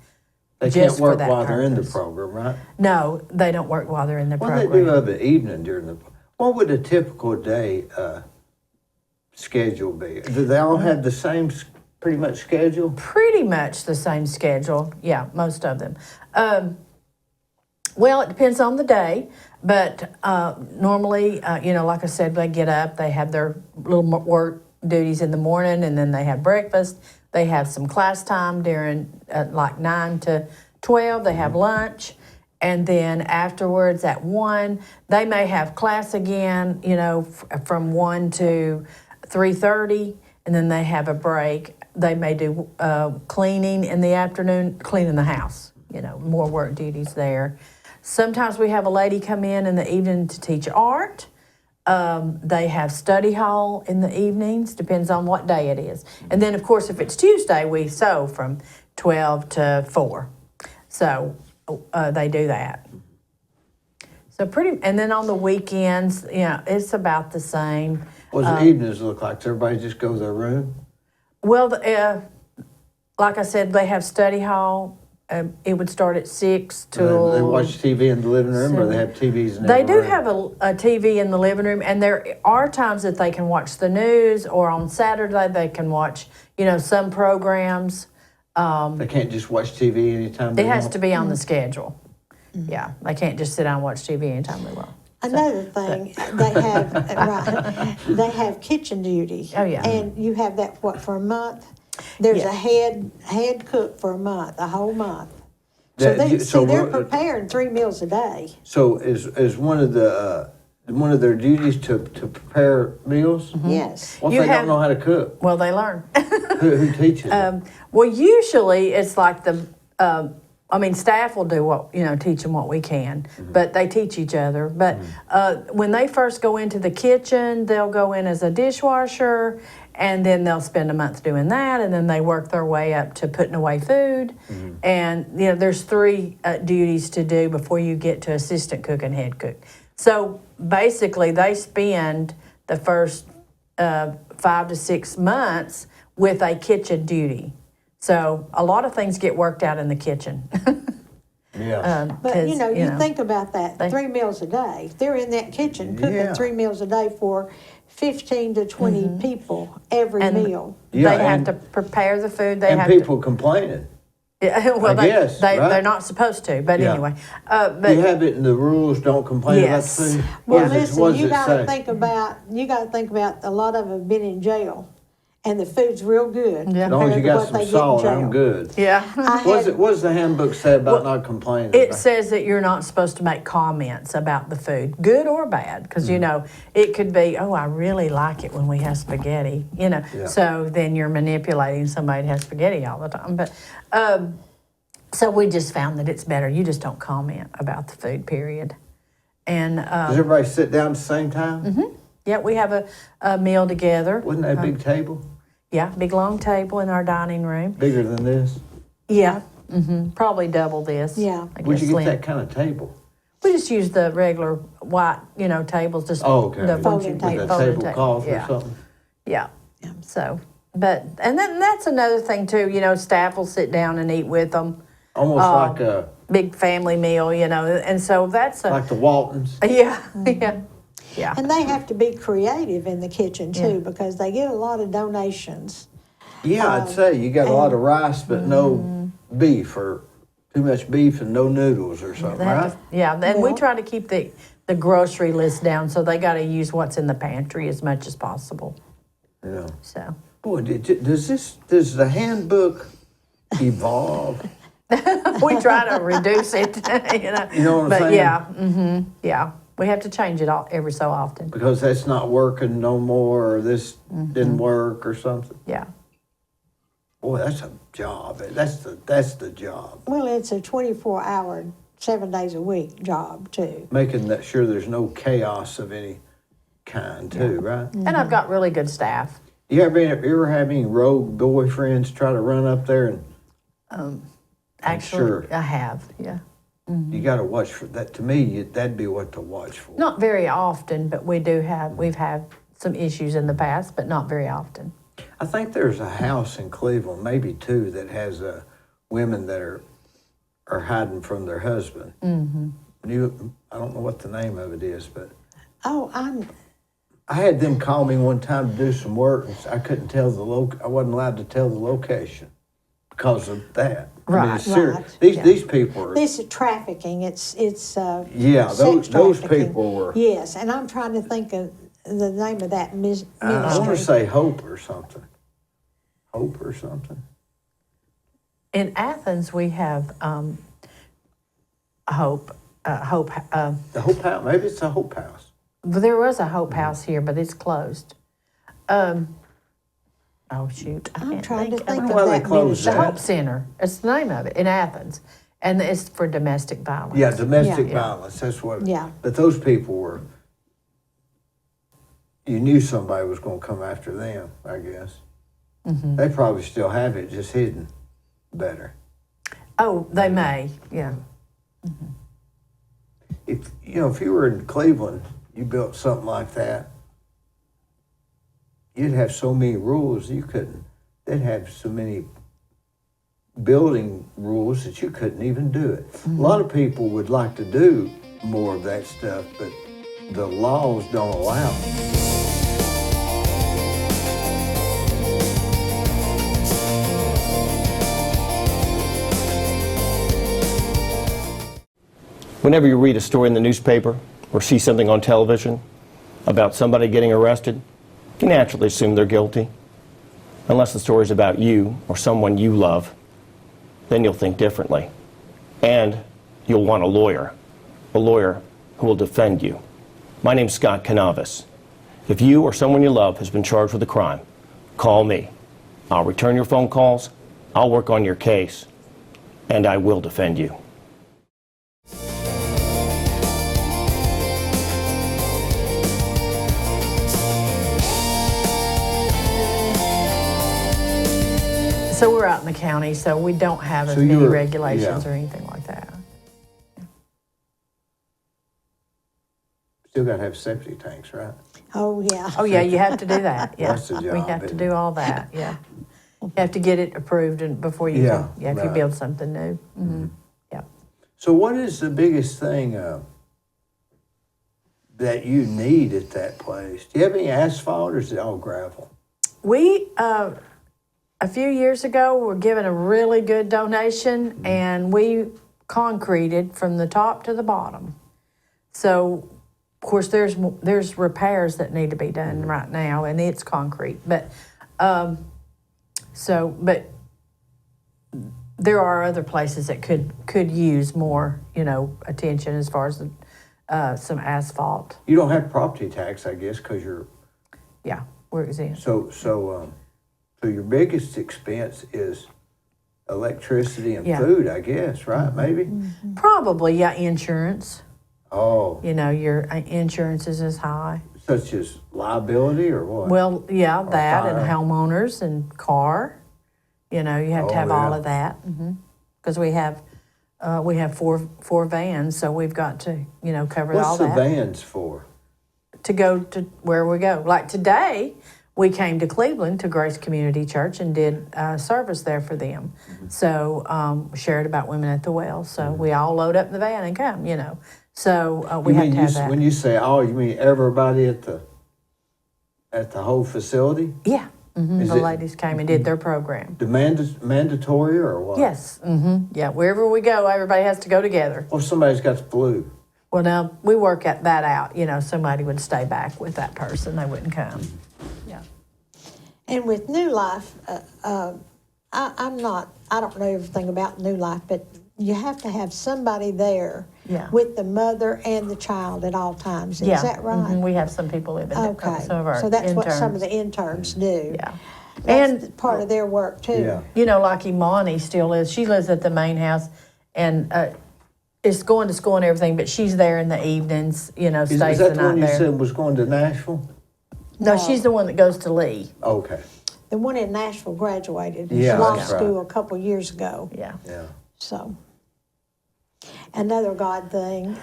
[SPEAKER 1] They
[SPEAKER 2] just
[SPEAKER 1] can't work
[SPEAKER 2] for that
[SPEAKER 1] while they're in the
[SPEAKER 2] purpose.
[SPEAKER 1] program, right?
[SPEAKER 2] No, they don't work while they're in the
[SPEAKER 1] What
[SPEAKER 2] program.
[SPEAKER 1] do they do of the evening during the? What would a typical day schedule be? Do they all have the same pretty much schedule?
[SPEAKER 2] Pretty much the same schedule. Yeah, most of them. Well, it depends on the day, but normally, like I said, they get up, they have their little work duties in the morning, and then they have breakfast. They have some class time during like 9 to 12. They have lunch, and then afterwards at 1, they may have class again, from 1 to 3:30, and then they have a break. They may do cleaning in the afternoon, cleaning the house, more work duties there. Sometimes we have a lady come in the evening to teach art. They have study hall in the evenings, depends on what day it is. And then, of course, if it's Tuesday, we sew from 12 to 4. So they do that. So and then on the weekends, it's about the same.
[SPEAKER 1] What does the evenings look like? Does everybody just go to their room?
[SPEAKER 2] Well, like I said, they have study hall. It would start at 6 till...
[SPEAKER 1] They watch TV in the living room, or they have TVs in
[SPEAKER 2] They
[SPEAKER 1] every
[SPEAKER 2] do
[SPEAKER 1] room?
[SPEAKER 2] have a TV in the living room, and there are times that they can watch the news, or on Saturday they can watch, some programs.
[SPEAKER 1] They can't just watch TV anytime they
[SPEAKER 2] It has
[SPEAKER 1] want?
[SPEAKER 2] to be on the schedule. Yeah, they can't just sit down and watch TV anytime they want.
[SPEAKER 3] Another thing, they have they have kitchen duty.
[SPEAKER 2] Oh, yeah.
[SPEAKER 3] And you have that for a month. There's
[SPEAKER 2] Yeah.
[SPEAKER 3] a head cook for a whole month. So they're preparing 3 meals a day.
[SPEAKER 1] So is one of their duties to prepare meals?
[SPEAKER 3] Yes.
[SPEAKER 1] What if
[SPEAKER 2] You
[SPEAKER 1] they
[SPEAKER 2] have-
[SPEAKER 1] don't know how to cook?
[SPEAKER 2] Well, they learn.
[SPEAKER 1] Who teaches them?
[SPEAKER 2] Well, usually it's like staff will do teach them what we can, but they teach each other. But when they first go into the kitchen, they'll go in as a dishwasher, and then they'll spend a month doing that, and then they work their way up to putting away food. And, there's 3 duties to do before you get to assistant cook and head cook. So basically, they spend the first 5 to 6 months with a kitchen duty. So a lot of things get worked out in the kitchen.
[SPEAKER 1] Yeah.
[SPEAKER 3] But, you think about that, 3 meals a day. They're in that kitchen cooking
[SPEAKER 1] Yeah.
[SPEAKER 3] 3 meals a day for 15 to 20 people every
[SPEAKER 2] And
[SPEAKER 3] meal.
[SPEAKER 1] Yeah,
[SPEAKER 2] they have
[SPEAKER 1] and-
[SPEAKER 2] to prepare the food. They
[SPEAKER 1] And
[SPEAKER 2] have
[SPEAKER 1] people complaining.
[SPEAKER 2] Yeah, well,
[SPEAKER 1] I guess, right?
[SPEAKER 2] they're not supposed to, but
[SPEAKER 1] Yeah.
[SPEAKER 2] anyway.
[SPEAKER 1] You
[SPEAKER 2] But
[SPEAKER 1] have it in the rules, don't complain
[SPEAKER 2] Yes.
[SPEAKER 1] about the food?
[SPEAKER 3] Well,
[SPEAKER 1] What does
[SPEAKER 3] listen, you
[SPEAKER 1] it
[SPEAKER 3] got to
[SPEAKER 1] say?
[SPEAKER 3] think about a lot of them have been in jail, and the food's real good.
[SPEAKER 2] Yeah.
[SPEAKER 1] As long as you
[SPEAKER 3] compared to
[SPEAKER 1] got
[SPEAKER 3] what
[SPEAKER 1] some
[SPEAKER 3] they get in
[SPEAKER 1] salt,
[SPEAKER 3] jail.
[SPEAKER 1] I'm good.
[SPEAKER 2] yeah,
[SPEAKER 1] What does the handbook say about not complaining?
[SPEAKER 2] it
[SPEAKER 1] about-
[SPEAKER 2] says that you're not supposed to make comments about the food, good or bad, because it could be, oh, I really like it when we have spaghetti,
[SPEAKER 1] Yeah.
[SPEAKER 2] So then you're manipulating somebody to have spaghetti all the time. But so we just found that it's better. You just don't comment about the food, period. And
[SPEAKER 1] Does everybody sit down at the same time?
[SPEAKER 2] yeah, we have a meal together.
[SPEAKER 1] Wasn't that a big table?
[SPEAKER 2] Yeah, big long table in our dining room.
[SPEAKER 1] Bigger than this?
[SPEAKER 2] Yeah, probably double this.
[SPEAKER 3] Yeah.
[SPEAKER 2] I
[SPEAKER 1] Where'd
[SPEAKER 2] guess,
[SPEAKER 1] you get
[SPEAKER 2] Lynn.
[SPEAKER 1] that kind of table?
[SPEAKER 2] We just use the regular white, tables. Just
[SPEAKER 1] Oh, okay.
[SPEAKER 2] The
[SPEAKER 1] With
[SPEAKER 3] folding
[SPEAKER 1] a
[SPEAKER 3] table.
[SPEAKER 2] folding
[SPEAKER 1] tablecloth or
[SPEAKER 2] yeah.
[SPEAKER 1] something?
[SPEAKER 2] Yeah. So, and then that's another thing too. Staff will sit down and eat with them.
[SPEAKER 1] Almost like
[SPEAKER 2] Big family meal, and so that's a
[SPEAKER 1] the Waltons.
[SPEAKER 2] yeah, yeah.
[SPEAKER 3] And they have to be creative in the kitchen too, because they get a lot of donations.
[SPEAKER 1] Yeah, I'd say you got a lot of rice, but no beef, or too much beef and no noodles or something,
[SPEAKER 2] They have
[SPEAKER 1] right?
[SPEAKER 2] to- yeah, and we
[SPEAKER 3] Well-
[SPEAKER 2] try to keep the grocery list down, so they got to use what's in the pantry as much as possible.
[SPEAKER 1] Yeah.
[SPEAKER 2] So.
[SPEAKER 1] Boy, does the handbook evolve?
[SPEAKER 2] We try to reduce it,
[SPEAKER 1] You know what I'm
[SPEAKER 2] but
[SPEAKER 1] saying?
[SPEAKER 2] yeah, we have to change it all every so often.
[SPEAKER 1] Because that's not working no more, or this didn't work, or something.
[SPEAKER 2] Yeah,
[SPEAKER 1] Boy, that's a job. That's the job.
[SPEAKER 3] Well, it's a 24-hour, 7 days a week job too.
[SPEAKER 1] Making that sure there's no chaos of any kind, too, right?
[SPEAKER 2] and I've got really good staff.
[SPEAKER 1] You ever have any rogue boyfriends try to run up there and
[SPEAKER 2] Actually,
[SPEAKER 1] sure.
[SPEAKER 2] I have. Yeah,
[SPEAKER 1] you got to watch for that? To me, that'd be what to watch for.
[SPEAKER 2] not very often, but we've had some issues in the past, but not very often.
[SPEAKER 1] I think there's a house in Cleveland, maybe two, that has women that are are hiding from their husband. Mm-hmm. I don't know what the name of it is, but
[SPEAKER 3] Oh,
[SPEAKER 1] I had them call me one time to do some work, and I couldn't tell I wasn't allowed to tell the location because of that. I mean,
[SPEAKER 2] Right,
[SPEAKER 1] it's serious.
[SPEAKER 3] right.
[SPEAKER 1] These people are.
[SPEAKER 3] this is trafficking. It's
[SPEAKER 1] Yeah,
[SPEAKER 3] sex
[SPEAKER 1] those
[SPEAKER 3] trafficking.
[SPEAKER 1] people were.
[SPEAKER 3] Yes, and I'm trying to think of the name of that ministry.
[SPEAKER 1] I want to say Hope or something. Hope or something.
[SPEAKER 2] In Athens, we have Hope.
[SPEAKER 1] The Hope House. Maybe it's the Hope House.
[SPEAKER 2] There was a Hope House here, but it's closed. Oh shoot!
[SPEAKER 3] I'm trying to think
[SPEAKER 1] wonder
[SPEAKER 3] of
[SPEAKER 1] why they
[SPEAKER 3] that
[SPEAKER 1] closed
[SPEAKER 2] The
[SPEAKER 3] ministry.
[SPEAKER 1] that.
[SPEAKER 2] Hope Center. It's the name of it in Athens, and it's for domestic violence.
[SPEAKER 1] Yeah, domestic
[SPEAKER 3] Yeah.
[SPEAKER 1] violence. That's what.
[SPEAKER 3] Yeah.
[SPEAKER 1] But those people were. You knew somebody was going to come after them, I guess. Mm-hmm. They probably still have it, just hidden better.
[SPEAKER 2] Oh, they may. Yeah.
[SPEAKER 1] If you were in Cleveland, you built something like that, you'd have so many rules you couldn't. They'd have so many building rules that you couldn't even do it. Mm-hmm. A lot of people would like to do more of that stuff, but the laws don't allow it.
[SPEAKER 4] Whenever you read a story in the newspaper or see something on television about somebody getting arrested, you naturally assume they're guilty. Unless the story is about you or someone you love, then you'll think differently. And you'll want a lawyer who will defend you. My name's Scott Canavis. If you or someone you love has been charged with a crime, call me. I'll return your phone calls, I'll work on your case, and I will defend you.
[SPEAKER 2] So we're out in the county, so we don't have as many regulations or anything like that.
[SPEAKER 1] Still got to have septic tanks, right?
[SPEAKER 3] Oh, yeah.
[SPEAKER 2] Oh, yeah, you have to do that. Yeah,
[SPEAKER 1] That's the job,
[SPEAKER 2] we have to
[SPEAKER 1] isn't
[SPEAKER 2] do
[SPEAKER 1] it?
[SPEAKER 2] all that. Yeah, you have to get it approved and before you
[SPEAKER 1] Yeah,
[SPEAKER 2] can. Yeah, if you
[SPEAKER 1] right.
[SPEAKER 2] build something new. Mm-hmm. Yeah.
[SPEAKER 1] So what is the biggest thing that you need at that place? Do you have any asphalt or is it all gravel?
[SPEAKER 2] We a few years ago were given a really good donation, and we concreted from the top to the bottom. So, of course, there's repairs that need to be done right now, and it's concrete. But but there are other places that could use more, attention as far as some asphalt.
[SPEAKER 1] You don't have property tax, I guess, because you're
[SPEAKER 2] Yeah, we're exempt.
[SPEAKER 1] So your biggest expense is electricity and
[SPEAKER 2] Yeah.
[SPEAKER 1] food, I guess, right? Maybe.
[SPEAKER 2] Probably, yeah, insurance.
[SPEAKER 1] Oh,
[SPEAKER 2] Your insurance is as high.
[SPEAKER 1] such as liability or what?
[SPEAKER 2] Well, yeah, that and
[SPEAKER 1] fire.
[SPEAKER 2] homeowners and car. You have to have all
[SPEAKER 1] yeah.
[SPEAKER 2] of that because we have four vans, so we've got to cover all
[SPEAKER 1] What's the
[SPEAKER 2] that
[SPEAKER 1] vans for?
[SPEAKER 2] to go to where we go. Like today, we came to Cleveland to Grace Community Church and did service there for them. So shared about women at the well. So we all load up the van and come. So we have to have that.
[SPEAKER 1] When you say all, you mean everybody at the whole facility?
[SPEAKER 2] Yeah.
[SPEAKER 1] Is
[SPEAKER 2] The
[SPEAKER 1] it
[SPEAKER 2] ladies came and did their program.
[SPEAKER 1] mandatory or what?
[SPEAKER 2] Yes. Yeah. Wherever we go, everybody has to go together.
[SPEAKER 1] Or somebody's got the flu.
[SPEAKER 2] Well, now we work that out. Somebody would stay back with that person; they wouldn't come. Yeah.
[SPEAKER 3] And with New Life, I don't know everything about New Life, but you have to have somebody there
[SPEAKER 2] Yeah.
[SPEAKER 3] with the mother and the child at all times. Is
[SPEAKER 2] Yeah.
[SPEAKER 3] that right?
[SPEAKER 2] We have some people living there.
[SPEAKER 3] Okay.
[SPEAKER 2] Some of our
[SPEAKER 3] So that's what some of
[SPEAKER 2] interns.
[SPEAKER 3] the interns do.
[SPEAKER 2] Yeah.
[SPEAKER 3] That's
[SPEAKER 2] And
[SPEAKER 3] part of their work too.
[SPEAKER 1] Yeah.
[SPEAKER 2] like Imani still lives. She lives at the main house, and is going to school and everything. But she's there in the evenings.
[SPEAKER 1] Is
[SPEAKER 2] Stays
[SPEAKER 1] that
[SPEAKER 2] the
[SPEAKER 1] the
[SPEAKER 2] night
[SPEAKER 1] one you
[SPEAKER 2] there.
[SPEAKER 1] said was going to Nashville?
[SPEAKER 2] No, she's the one that goes to Lee.
[SPEAKER 1] Okay.
[SPEAKER 3] The one in Nashville graduated.
[SPEAKER 1] Yeah,
[SPEAKER 3] she law
[SPEAKER 1] that's right.
[SPEAKER 3] school a couple years ago.
[SPEAKER 2] Yeah.
[SPEAKER 1] Yeah.
[SPEAKER 3] So, another God thing,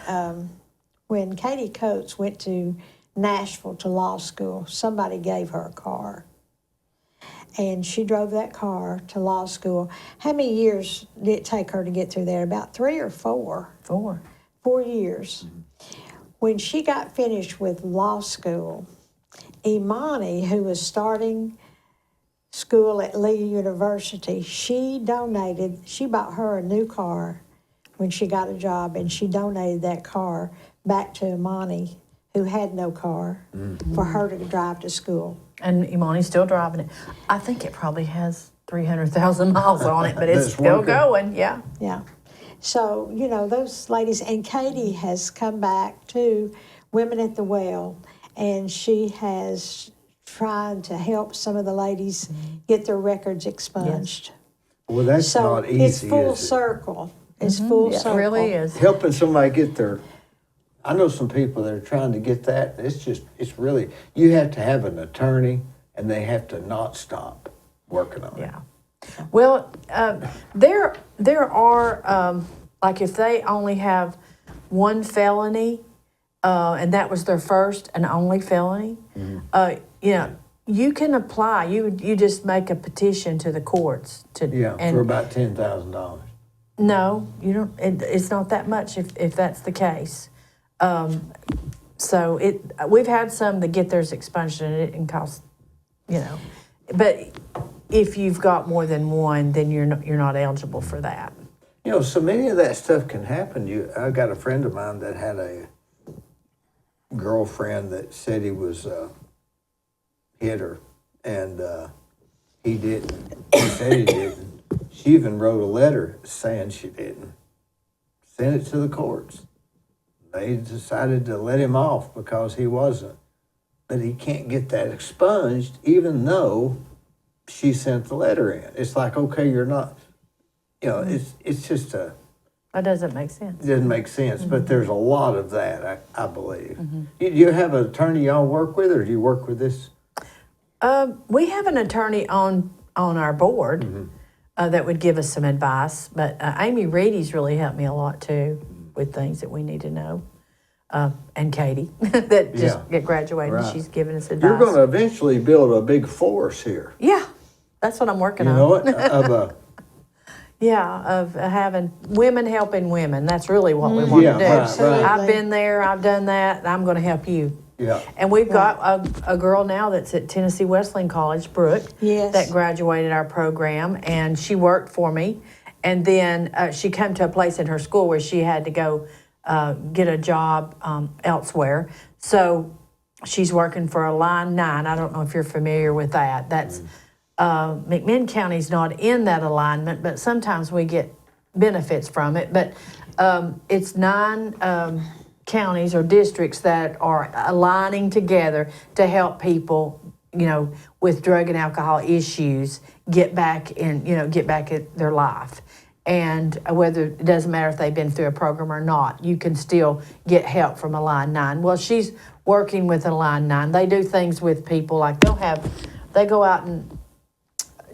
[SPEAKER 3] when Katie Coates went to Nashville to law school, somebody gave her a car. and she drove that car to law school. How many years did it take her to get through there? About 3 or 4?
[SPEAKER 2] 4.
[SPEAKER 3] 4 years. When she got finished with law school, Imani, who was starting school at Lee University, she bought her a new car when she got a job, and she donated that car back to Imani, who had no car, for her to drive to school.
[SPEAKER 2] And Imani's still driving it. I think it probably has 300,000 miles on it, but it's
[SPEAKER 1] It's
[SPEAKER 2] still
[SPEAKER 1] working.
[SPEAKER 2] going, yeah.
[SPEAKER 3] Yeah. So, those ladies, and Katie has come back to Women at the Well, and she has tried to help some of the ladies get their records expunged.
[SPEAKER 1] Well, that's
[SPEAKER 3] So
[SPEAKER 1] not easy,
[SPEAKER 3] it's full
[SPEAKER 1] is it?
[SPEAKER 3] circle. It's full
[SPEAKER 2] It
[SPEAKER 3] circle.
[SPEAKER 2] really is.
[SPEAKER 1] Helping somebody get their, I know some people that are trying to get that. It's really, you have to have an attorney, and they have to not stop working on it.
[SPEAKER 2] Yeah. Well, there are, like if they only have one felony, and that was their first and only felony, you can apply. You just make a petition to the courts to.
[SPEAKER 1] Yeah,
[SPEAKER 2] and
[SPEAKER 1] for about $10,000.
[SPEAKER 2] no, you don't. It's not that much if that's the case. So we've had some that get theirs expunged, and it can cost, but if you've got more than one, then you're not eligible for that.
[SPEAKER 1] So many of that stuff can happen. I got a friend of mine that had a girlfriend that said he was hit her, and he didn't. He said he didn't. She even wrote a letter saying she didn't. Sent it to the courts. They decided to let him off because he wasn't. But he can't get that expunged, even though she sent the letter in. It's like, okay, you're not. It's just
[SPEAKER 2] That doesn't make sense.
[SPEAKER 1] it doesn't make sense, but there's a lot of that, I believe. Do you have an attorney y'all work with, or do you work with this?
[SPEAKER 2] We have an attorney on our board that would give us some advice, but Amy Reedy's really helped me a lot too with things that we need to know. And Katie, that just graduated,
[SPEAKER 1] Right.
[SPEAKER 2] She's given us advice.
[SPEAKER 1] You're going to eventually build a big force here.
[SPEAKER 2] Yeah, that's what I'm working
[SPEAKER 1] You
[SPEAKER 2] on.
[SPEAKER 1] know what?
[SPEAKER 2] Of having women helping women. That's really what we want to do.
[SPEAKER 1] Right.
[SPEAKER 2] I've been there, I've done that, and I'm going to help you.
[SPEAKER 1] Yeah.
[SPEAKER 2] And we've got a girl now that's at Tennessee Wesleyan College, Brooke,
[SPEAKER 3] Yes.
[SPEAKER 2] that graduated our program, and she worked for me. And then she came to a place in her school where she had to go get a job elsewhere. So she's working for a Line 9. I don't know if you're familiar with that. That's McMinn County's not in that alignment, but sometimes we get benefits from it. But it's 9 counties or districts that are aligning together to help people, with drug and alcohol issues get back at their life. And whether it doesn't matter if they've been through a program or not, you can still get help from a Line 9. Well, she's working with a Line 9. They do things with people like they go out and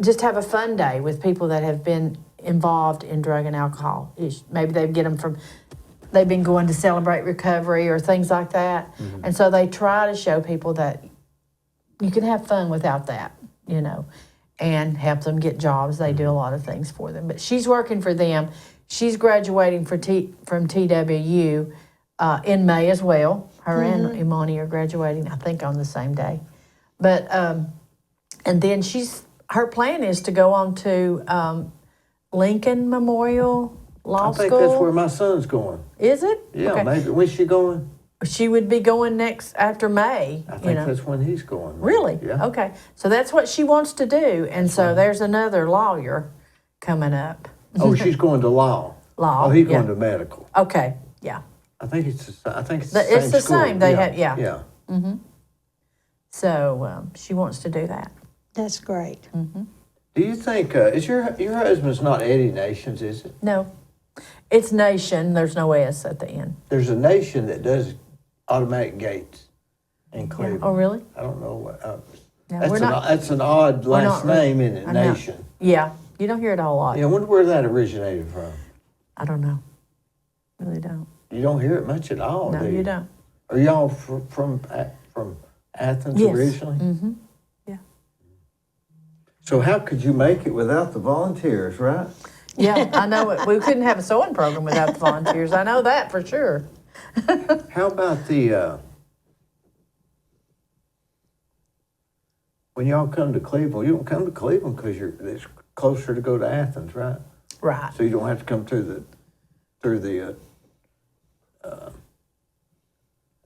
[SPEAKER 2] just have a fun day with people that have been involved in drug and alcohol. Maybe they've been going to Celebrate Recovery or things like that. And so they try to show people that you can have fun without that, and help them get jobs. They do a lot of things for them. But she's working for them. She's graduating from TWU in May as well. Her and Imani are graduating, I think, on the same day. But, and then her plan is to go on to Lincoln Memorial Law School.
[SPEAKER 1] I think that's where my son's going.
[SPEAKER 2] Is it?
[SPEAKER 1] Yeah,
[SPEAKER 2] Okay.
[SPEAKER 1] maybe. When's she going?
[SPEAKER 2] She would be going after May.
[SPEAKER 1] I think that's when he's going.
[SPEAKER 2] Really?
[SPEAKER 1] Yeah.
[SPEAKER 2] Okay. So that's what she wants to do. And so there's another lawyer coming up.
[SPEAKER 1] Oh, she's going to law.
[SPEAKER 2] Law,
[SPEAKER 1] Oh, he's
[SPEAKER 2] yeah.
[SPEAKER 1] going to medical.
[SPEAKER 2] Okay. Yeah.
[SPEAKER 1] I think it's the same
[SPEAKER 2] It's the
[SPEAKER 1] school.
[SPEAKER 2] same. They have, yeah.
[SPEAKER 1] Yeah.
[SPEAKER 2] So she wants to do that.
[SPEAKER 3] That's great.
[SPEAKER 1] Do you think is your husband's not Eddie Nations? Is it?
[SPEAKER 2] No. It's Nation. There's no S at the end.
[SPEAKER 1] There's a nation that does automatic gates in Cleveland.
[SPEAKER 2] Oh, really?
[SPEAKER 1] I don't know what.
[SPEAKER 2] No, we're not.
[SPEAKER 1] That's an odd
[SPEAKER 2] we're
[SPEAKER 1] last
[SPEAKER 2] not-
[SPEAKER 1] name, isn't it?
[SPEAKER 2] I know.
[SPEAKER 1] Nation.
[SPEAKER 2] Yeah. You don't hear it a whole lot.
[SPEAKER 1] Yeah, I wonder where that originated from.
[SPEAKER 2] I don't know. Really don't.
[SPEAKER 1] You don't hear it much at all.
[SPEAKER 2] No,
[SPEAKER 1] do
[SPEAKER 2] you don't.
[SPEAKER 1] Are y'all from Athens
[SPEAKER 2] Yes.
[SPEAKER 1] originally?
[SPEAKER 2] Yeah.
[SPEAKER 1] So how could you make it without the volunteers, right?
[SPEAKER 2] Yeah, I know it. We couldn't have a sewing program without the volunteers. I know that for sure.
[SPEAKER 1] How about the, when y'all come to Cleveland, you don't come to Cleveland because it's closer to go to Athens, right?
[SPEAKER 2] Right.
[SPEAKER 1] So you don't have to come through the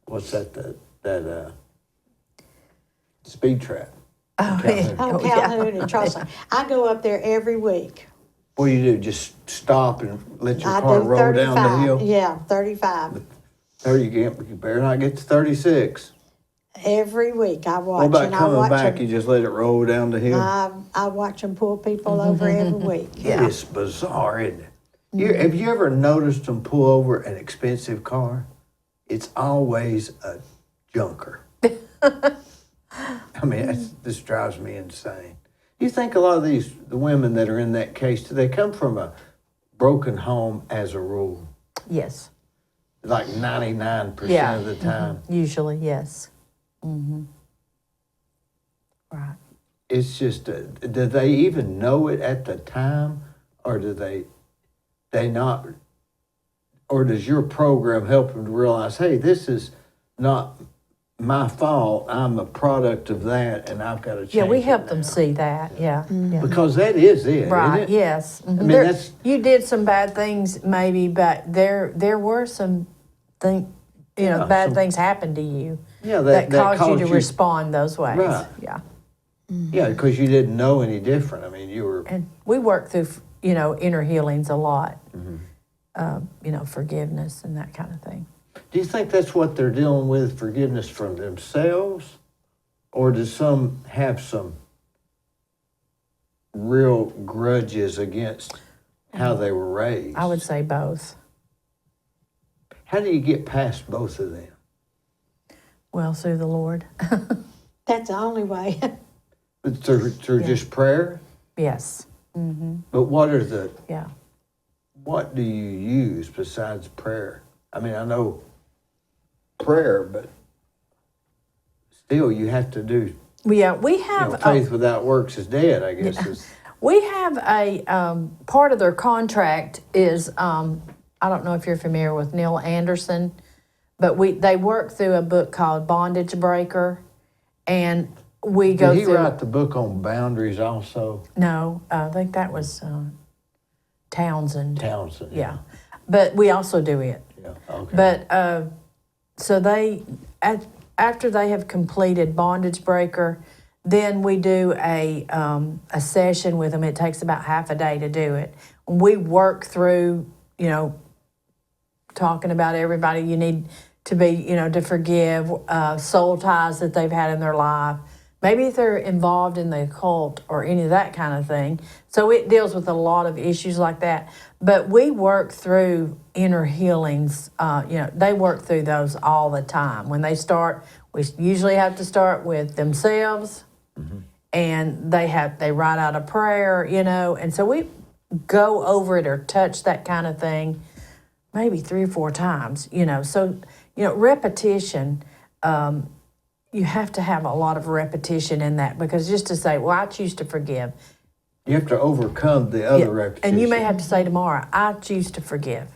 [SPEAKER 1] what's that speed trap.
[SPEAKER 2] Oh,
[SPEAKER 1] Calhoun.
[SPEAKER 3] Oh,
[SPEAKER 2] yeah.
[SPEAKER 3] Calhoun and Charleston. I go up there every week.
[SPEAKER 1] What do you do? Just stop and let your
[SPEAKER 3] I
[SPEAKER 1] car
[SPEAKER 3] do
[SPEAKER 1] roll
[SPEAKER 3] 35.
[SPEAKER 1] down the hill?
[SPEAKER 3] Yeah, 35.
[SPEAKER 1] 30, you better not get to 36.
[SPEAKER 3] Every week I watch.
[SPEAKER 1] What about
[SPEAKER 3] and I
[SPEAKER 1] coming
[SPEAKER 3] watch
[SPEAKER 1] back?
[SPEAKER 3] them.
[SPEAKER 1] You just let it roll down the hill?
[SPEAKER 3] I watch them pull people over every week.
[SPEAKER 2] Yeah.
[SPEAKER 1] It is bizarre, isn't it? Have you ever noticed them pull over an expensive car? It's always a junker. I mean, this drives me insane. You think a lot of the women that are in that case, do they come from a broken home as a rule?
[SPEAKER 2] Yes.
[SPEAKER 1] Like 99%
[SPEAKER 2] Yeah.
[SPEAKER 1] of the time.
[SPEAKER 2] Usually, yes. Right.
[SPEAKER 1] It's just, do they even know it at the time, or do they not, or does your program help them to realize, hey, this is not my fault, I'm a product of that, and I've got to change
[SPEAKER 2] Yeah, we
[SPEAKER 1] it
[SPEAKER 2] help them
[SPEAKER 1] now.
[SPEAKER 2] see that. Yeah. Yeah.
[SPEAKER 1] Because that is it,
[SPEAKER 2] Right.
[SPEAKER 1] isn't it?
[SPEAKER 2] Yes. Mhm.
[SPEAKER 1] mean,
[SPEAKER 2] There-
[SPEAKER 1] that's-
[SPEAKER 2] you did some bad things, maybe, but there were some
[SPEAKER 1] Yeah,
[SPEAKER 2] bad
[SPEAKER 1] some-
[SPEAKER 2] things happened to you
[SPEAKER 1] Yeah,
[SPEAKER 2] that caused you
[SPEAKER 1] caused
[SPEAKER 2] to respond those ways.
[SPEAKER 1] Right.
[SPEAKER 2] Yeah.
[SPEAKER 1] Yeah, because you didn't know any different. I mean, you were,
[SPEAKER 2] And we work through inner healings a lot.
[SPEAKER 1] Mm-hmm.
[SPEAKER 2] Forgiveness and that kind of thing.
[SPEAKER 1] do you think that's what they're dealing with, forgiveness from themselves? Or does some have some real grudges against how they were raised?
[SPEAKER 2] I would say both.
[SPEAKER 1] How do you get past both of them?
[SPEAKER 2] Well, through the Lord.
[SPEAKER 3] That's the only way.
[SPEAKER 1] Through
[SPEAKER 2] Yeah.
[SPEAKER 1] just prayer?
[SPEAKER 2] Yes.
[SPEAKER 1] But
[SPEAKER 2] Yeah.
[SPEAKER 1] what do you use besides prayer? I mean, I know prayer, but still you have to do,
[SPEAKER 2] Yeah, we have
[SPEAKER 1] faith without works is dead, I guess. Is,
[SPEAKER 2] we have a part of their contract is I don't know if you're familiar with Neil Anderson, but they work through a book called Bondage Breaker, and we go
[SPEAKER 1] did he
[SPEAKER 2] through.
[SPEAKER 1] write the book on boundaries also?
[SPEAKER 2] No, I think that was Townsend.
[SPEAKER 1] Townsend.
[SPEAKER 2] Yeah, but we also do it.
[SPEAKER 1] Yeah, okay.
[SPEAKER 2] But so after they have completed Bondage Breaker, then we do a session with them. It takes about half a day to do it. We work through, talking about everybody you need to be, to forgive, soul ties that they've had in their life. Maybe if they're involved in the occult or any of that kind of thing. So it deals with a lot of issues like that. But we work through inner healings. They work through those all the time. When they start, we usually have to start with themselves, and they write out a prayer, and so we go over it or touch that kind of thing maybe 3 or 4 times, So, repetition, you have to have a lot of repetition in that, because just to say, well, I choose to forgive.
[SPEAKER 1] you have to overcome the other
[SPEAKER 2] Yeah,
[SPEAKER 1] repetition.
[SPEAKER 2] and you may have to say tomorrow, I choose to forgive.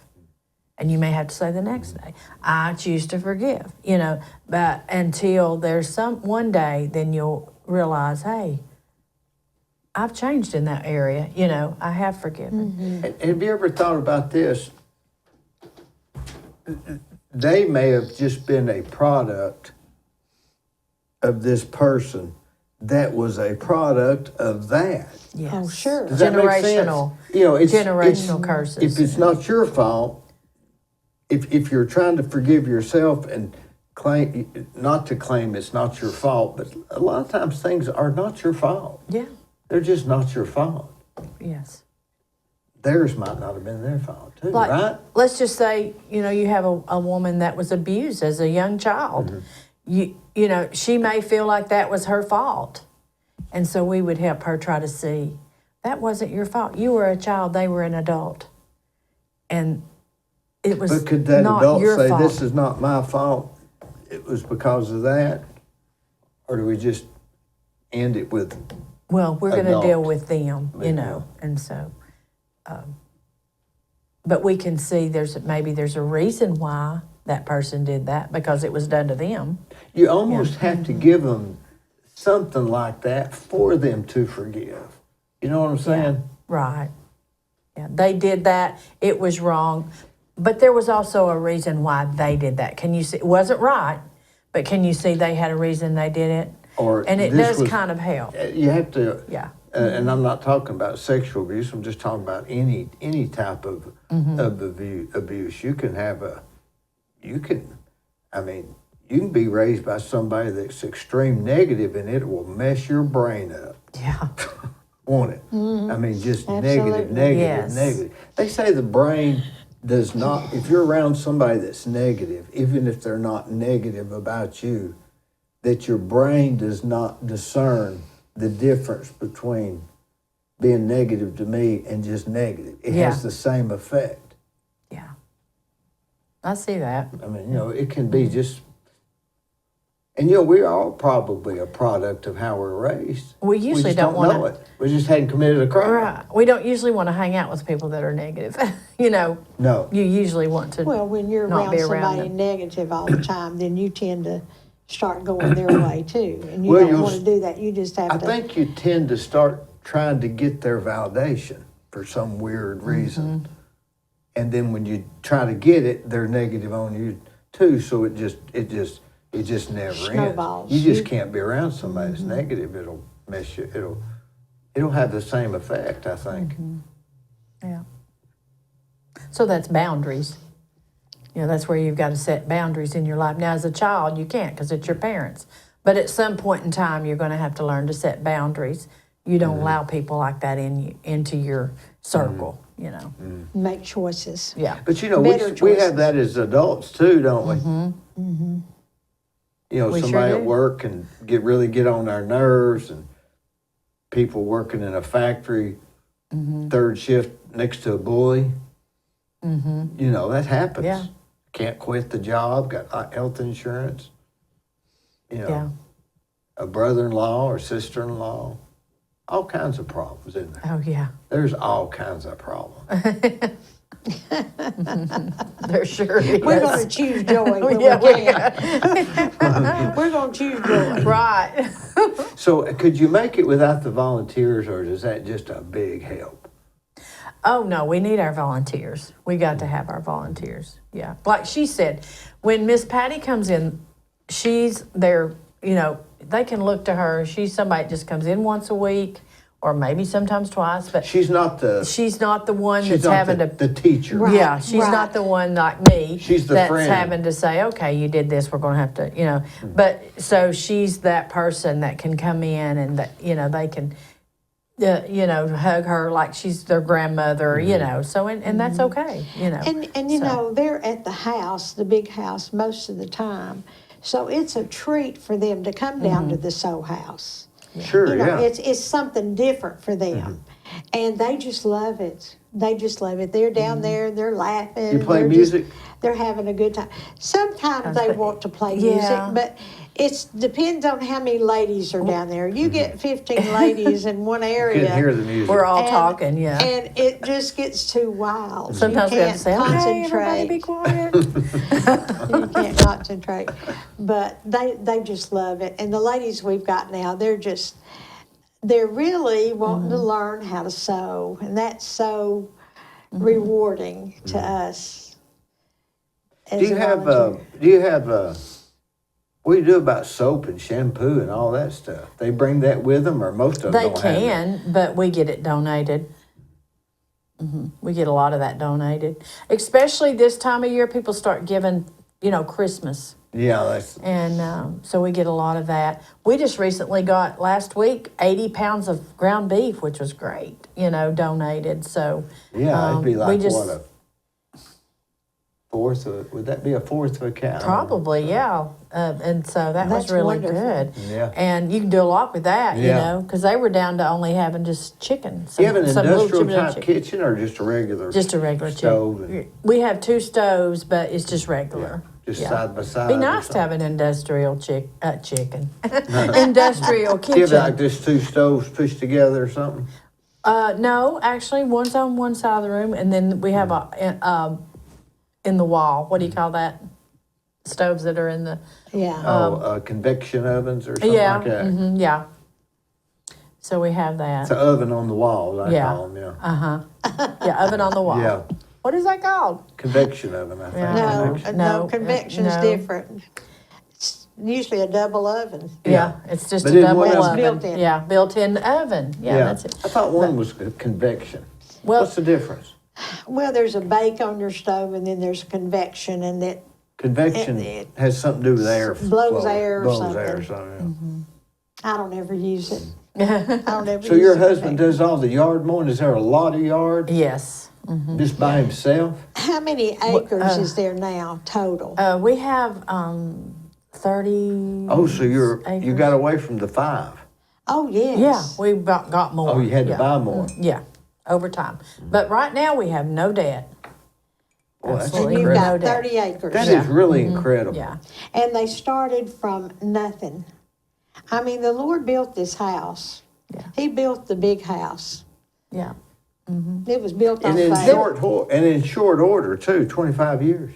[SPEAKER 2] And you may have to say the next day, I choose to forgive, but until there's one day, then you'll realize, hey, I've changed in that area, I have forgiven.
[SPEAKER 1] And have you ever thought about this? They may have just been a product of this person that was a product of that.
[SPEAKER 2] Yes.
[SPEAKER 3] Oh, sure.
[SPEAKER 1] Does that make sense?
[SPEAKER 2] Generational,
[SPEAKER 1] It's
[SPEAKER 2] generational curses.
[SPEAKER 1] If it's not your fault, if you're trying to forgive yourself and not to claim it's not your fault, but a lot of times things are not your fault.
[SPEAKER 2] Yeah,
[SPEAKER 1] They're just not your fault.
[SPEAKER 2] yes.
[SPEAKER 1] Theirs might not have been their fault too,
[SPEAKER 2] Like,
[SPEAKER 1] right?
[SPEAKER 2] let's just say, you have a woman that was abused as a young child. She may feel like that was her fault. And so we would help her try to see, that wasn't your fault. You were a child, they were an adult. And it was
[SPEAKER 1] But could that
[SPEAKER 2] not
[SPEAKER 1] adult
[SPEAKER 2] your
[SPEAKER 1] say,
[SPEAKER 2] fault.
[SPEAKER 1] this is not my fault, it was because of that? Or do we just end it with,
[SPEAKER 2] Well, we're going to deal
[SPEAKER 1] adult.
[SPEAKER 2] with them, you know, and so, but we can see maybe there's a reason why that person did that, because it was done to them.
[SPEAKER 1] You almost have to give them something like that for them to forgive. You know what I'm saying?
[SPEAKER 2] Right. Yeah, they did that. It was wrong. But there was also a reason why they did that. Can you see? It wasn't right, but can you see they had a reason they did it? And it does kind of help.
[SPEAKER 1] You have to.
[SPEAKER 2] Yeah.
[SPEAKER 1] And I'm not talking about sexual abuse. I'm just talking about any type of abuse. You can be raised by somebody that's extreme negative, and it will mess your brain up.
[SPEAKER 2] Yeah.
[SPEAKER 1] Won't it? I mean, just
[SPEAKER 3] Absolutely.
[SPEAKER 2] Yes.
[SPEAKER 1] negative. They say the brain does not, if you're around somebody that's negative, even if they're not negative about you, that your brain does not discern the difference between being negative to me and just negative. It has the same effect.
[SPEAKER 2] Yeah. I see that.
[SPEAKER 1] I mean, it can be just, and we're all probably a product of how we're raised.
[SPEAKER 2] We usually
[SPEAKER 1] just
[SPEAKER 2] don't wanna-
[SPEAKER 1] know it. We just hadn't committed a crime.
[SPEAKER 2] Right. We don't usually want to hang out with people that are negative.
[SPEAKER 1] No.
[SPEAKER 2] You usually want to
[SPEAKER 3] Well, when you're
[SPEAKER 2] not
[SPEAKER 3] around
[SPEAKER 2] be around
[SPEAKER 3] somebody
[SPEAKER 2] them.
[SPEAKER 3] negative all the time, then you tend to start going their way too. And you
[SPEAKER 1] Well,
[SPEAKER 3] don't
[SPEAKER 1] you'll
[SPEAKER 3] want to do that. You just have
[SPEAKER 1] I
[SPEAKER 3] to.
[SPEAKER 1] think you tend to start trying to get their validation for some weird reason. And then when you try to get it, they're negative on you too. So it just never
[SPEAKER 3] Snowballs.
[SPEAKER 1] ends. You just can't be around somebody that's negative. It'll mess you. It'll have the same effect, I think.
[SPEAKER 2] Yeah. So that's boundaries. That's where you've got to set boundaries in your life. Now, as a child, you can't because it's your parents. But at some point in time, you're going to have to learn to set boundaries. You don't allow people like that into your circle,
[SPEAKER 3] make choices.
[SPEAKER 2] Yeah.
[SPEAKER 1] But
[SPEAKER 3] Better
[SPEAKER 1] we
[SPEAKER 3] choices.
[SPEAKER 1] have that as adults too, don't we?
[SPEAKER 2] We sure
[SPEAKER 1] Somebody at
[SPEAKER 2] do.
[SPEAKER 1] work can get on our nerves, and people working in a factory, third shift next to a bully. That happens.
[SPEAKER 2] Yeah.
[SPEAKER 1] Can't quit the job, got health insurance.
[SPEAKER 2] Yeah.
[SPEAKER 1] A brother-in-law or sister-in-law. All kinds of problems, isn't there?
[SPEAKER 2] Oh, yeah.
[SPEAKER 1] There's all kinds of problems.
[SPEAKER 2] There sure is.
[SPEAKER 3] We're going to choose joy when
[SPEAKER 2] Yeah,
[SPEAKER 3] we can. We're going to choose joy.
[SPEAKER 2] Right.
[SPEAKER 1] So could you make it without the volunteers, or is that just a big help?
[SPEAKER 2] Oh, no, we need our volunteers. We got to have our volunteers. Yeah. Like she said, when Miss Pattie comes in, she's there, they can look to her. She's somebody that just comes in once a week or maybe sometimes twice, but
[SPEAKER 1] She's not the
[SPEAKER 2] one
[SPEAKER 1] she's
[SPEAKER 2] that's
[SPEAKER 1] not
[SPEAKER 2] having
[SPEAKER 1] the
[SPEAKER 2] to.
[SPEAKER 1] teacher.
[SPEAKER 3] Right.
[SPEAKER 2] Yeah, she's not the one like me.
[SPEAKER 1] She's the
[SPEAKER 2] that's
[SPEAKER 1] friend.
[SPEAKER 2] having to say, okay, you did this. We're going to have to, But so she's that person that can come in and that they can, hug her like she's their grandmother. So and that's okay.
[SPEAKER 3] And they're at the house, the big house, most of the time. So it's a treat for them to come down to the Soul House.
[SPEAKER 1] Sure, yeah.
[SPEAKER 3] It's something different for them. And they just love it. They just love it. They're down there, they're laughing.
[SPEAKER 1] You play
[SPEAKER 3] they're
[SPEAKER 1] music?
[SPEAKER 3] They're having a good time. Sometimes they want to play music, but it depends on how many ladies are down there. You get 15 ladies in one area.
[SPEAKER 1] You can hear the music.
[SPEAKER 2] We're all talking, yeah.
[SPEAKER 3] And it just gets too wild.
[SPEAKER 2] Sometimes
[SPEAKER 3] you
[SPEAKER 2] we have to
[SPEAKER 3] can't
[SPEAKER 2] say, okay,
[SPEAKER 3] concentrate.
[SPEAKER 2] everybody be quiet.
[SPEAKER 3] You can't concentrate. But they just love it. And the ladies we've got now, they're really wanting to learn how to sew. And that's so rewarding to us.
[SPEAKER 1] Do you have what do you do about soap and shampoo and all that stuff? They bring that with them, or most of them
[SPEAKER 2] They
[SPEAKER 1] don't have that?
[SPEAKER 2] can, but we get it donated. We get a lot of that donated. Especially this time of year, people start giving, Christmas.
[SPEAKER 1] Yeah, that's
[SPEAKER 2] And so we get a lot of that. We just recently got, last week, 80 pounds of ground beef, which was great, donated. So
[SPEAKER 1] it'd be
[SPEAKER 2] we
[SPEAKER 1] like
[SPEAKER 2] just,
[SPEAKER 1] what, a fourth of, would that be a fourth of a cow?
[SPEAKER 2] probably, yeah. And so that was
[SPEAKER 3] That's
[SPEAKER 2] really
[SPEAKER 3] wonderful.
[SPEAKER 2] good.
[SPEAKER 1] Yeah.
[SPEAKER 2] And you can do a lot with that,
[SPEAKER 1] Yeah.
[SPEAKER 2] because they were down to only having just chicken.
[SPEAKER 1] Do you have an
[SPEAKER 2] some little
[SPEAKER 1] industrial
[SPEAKER 2] chip-chip
[SPEAKER 1] type
[SPEAKER 2] chicken.
[SPEAKER 1] kitchen or just a regular?
[SPEAKER 2] Just a regular
[SPEAKER 1] stove
[SPEAKER 2] chicken.
[SPEAKER 1] and-
[SPEAKER 2] We have 2 stoves, but it's just regular.
[SPEAKER 1] just
[SPEAKER 2] Yeah.
[SPEAKER 1] side by side.
[SPEAKER 2] Be
[SPEAKER 1] or
[SPEAKER 2] nice to have
[SPEAKER 1] something?
[SPEAKER 2] an industrial chicken, industrial
[SPEAKER 1] Do you have like
[SPEAKER 2] kitchen.
[SPEAKER 1] just two stoves pushed together or something?
[SPEAKER 2] No, actually, one's on one side of the room, and then we have in the wall. What do you call that? Stoves that are in the
[SPEAKER 3] Yeah.
[SPEAKER 1] Convection ovens or something
[SPEAKER 2] yeah,
[SPEAKER 1] like that.
[SPEAKER 2] yeah. So we have
[SPEAKER 1] It's
[SPEAKER 2] that.
[SPEAKER 1] an oven on the wall, I
[SPEAKER 2] Yeah.
[SPEAKER 1] call them, yeah.
[SPEAKER 2] Yeah, oven on the wall.
[SPEAKER 1] Yeah,
[SPEAKER 2] What is that called?
[SPEAKER 1] convection oven, I think.
[SPEAKER 2] Yeah.
[SPEAKER 3] No,
[SPEAKER 1] Convection.
[SPEAKER 3] no,
[SPEAKER 2] No,
[SPEAKER 3] convection's
[SPEAKER 2] no.
[SPEAKER 3] different. It's usually a double oven.
[SPEAKER 2] Yeah, it's just
[SPEAKER 1] But
[SPEAKER 2] a
[SPEAKER 1] in
[SPEAKER 2] double
[SPEAKER 1] one of
[SPEAKER 2] oven.
[SPEAKER 1] them-
[SPEAKER 3] Built-in.
[SPEAKER 2] Yeah, built-in oven. Yeah, that's it.
[SPEAKER 1] I thought one was convection.
[SPEAKER 2] Well-
[SPEAKER 1] What's the difference?
[SPEAKER 3] Well, there's a bake on your stove, and then there's convection, and that
[SPEAKER 1] Convection
[SPEAKER 3] it
[SPEAKER 1] has something to do with air
[SPEAKER 3] blows
[SPEAKER 1] flow.
[SPEAKER 3] air or
[SPEAKER 1] Blows
[SPEAKER 3] something.
[SPEAKER 1] air or something,
[SPEAKER 3] I don't ever use it. I don't ever
[SPEAKER 1] So
[SPEAKER 3] use
[SPEAKER 1] your
[SPEAKER 3] the
[SPEAKER 1] husband
[SPEAKER 3] convection.
[SPEAKER 1] does all the yard mowing? Is there a lot of yard?
[SPEAKER 2] Yes.
[SPEAKER 1] Just by himself?
[SPEAKER 3] How many acres is there now total?
[SPEAKER 2] We have 30.
[SPEAKER 1] Oh, so you
[SPEAKER 2] acres.
[SPEAKER 1] got away from the 5.
[SPEAKER 3] Oh, yes.
[SPEAKER 2] Yeah, we got more.
[SPEAKER 1] Oh, you had to
[SPEAKER 2] Yeah.
[SPEAKER 1] buy more.
[SPEAKER 2] Yeah, over time. But right now we have no debt.
[SPEAKER 1] Well, that's
[SPEAKER 3] And
[SPEAKER 2] Absolutely
[SPEAKER 3] you've
[SPEAKER 1] incredible.
[SPEAKER 3] got
[SPEAKER 2] no debt.
[SPEAKER 3] 30 acres.
[SPEAKER 1] That is really incredible.
[SPEAKER 2] Yeah.
[SPEAKER 3] And they started from nothing. I mean, the Lord built this house.
[SPEAKER 2] Yeah.
[SPEAKER 3] He built the big house.
[SPEAKER 2] Yeah.
[SPEAKER 3] It was built on
[SPEAKER 1] And in
[SPEAKER 3] faith.
[SPEAKER 1] short order too, 25 years.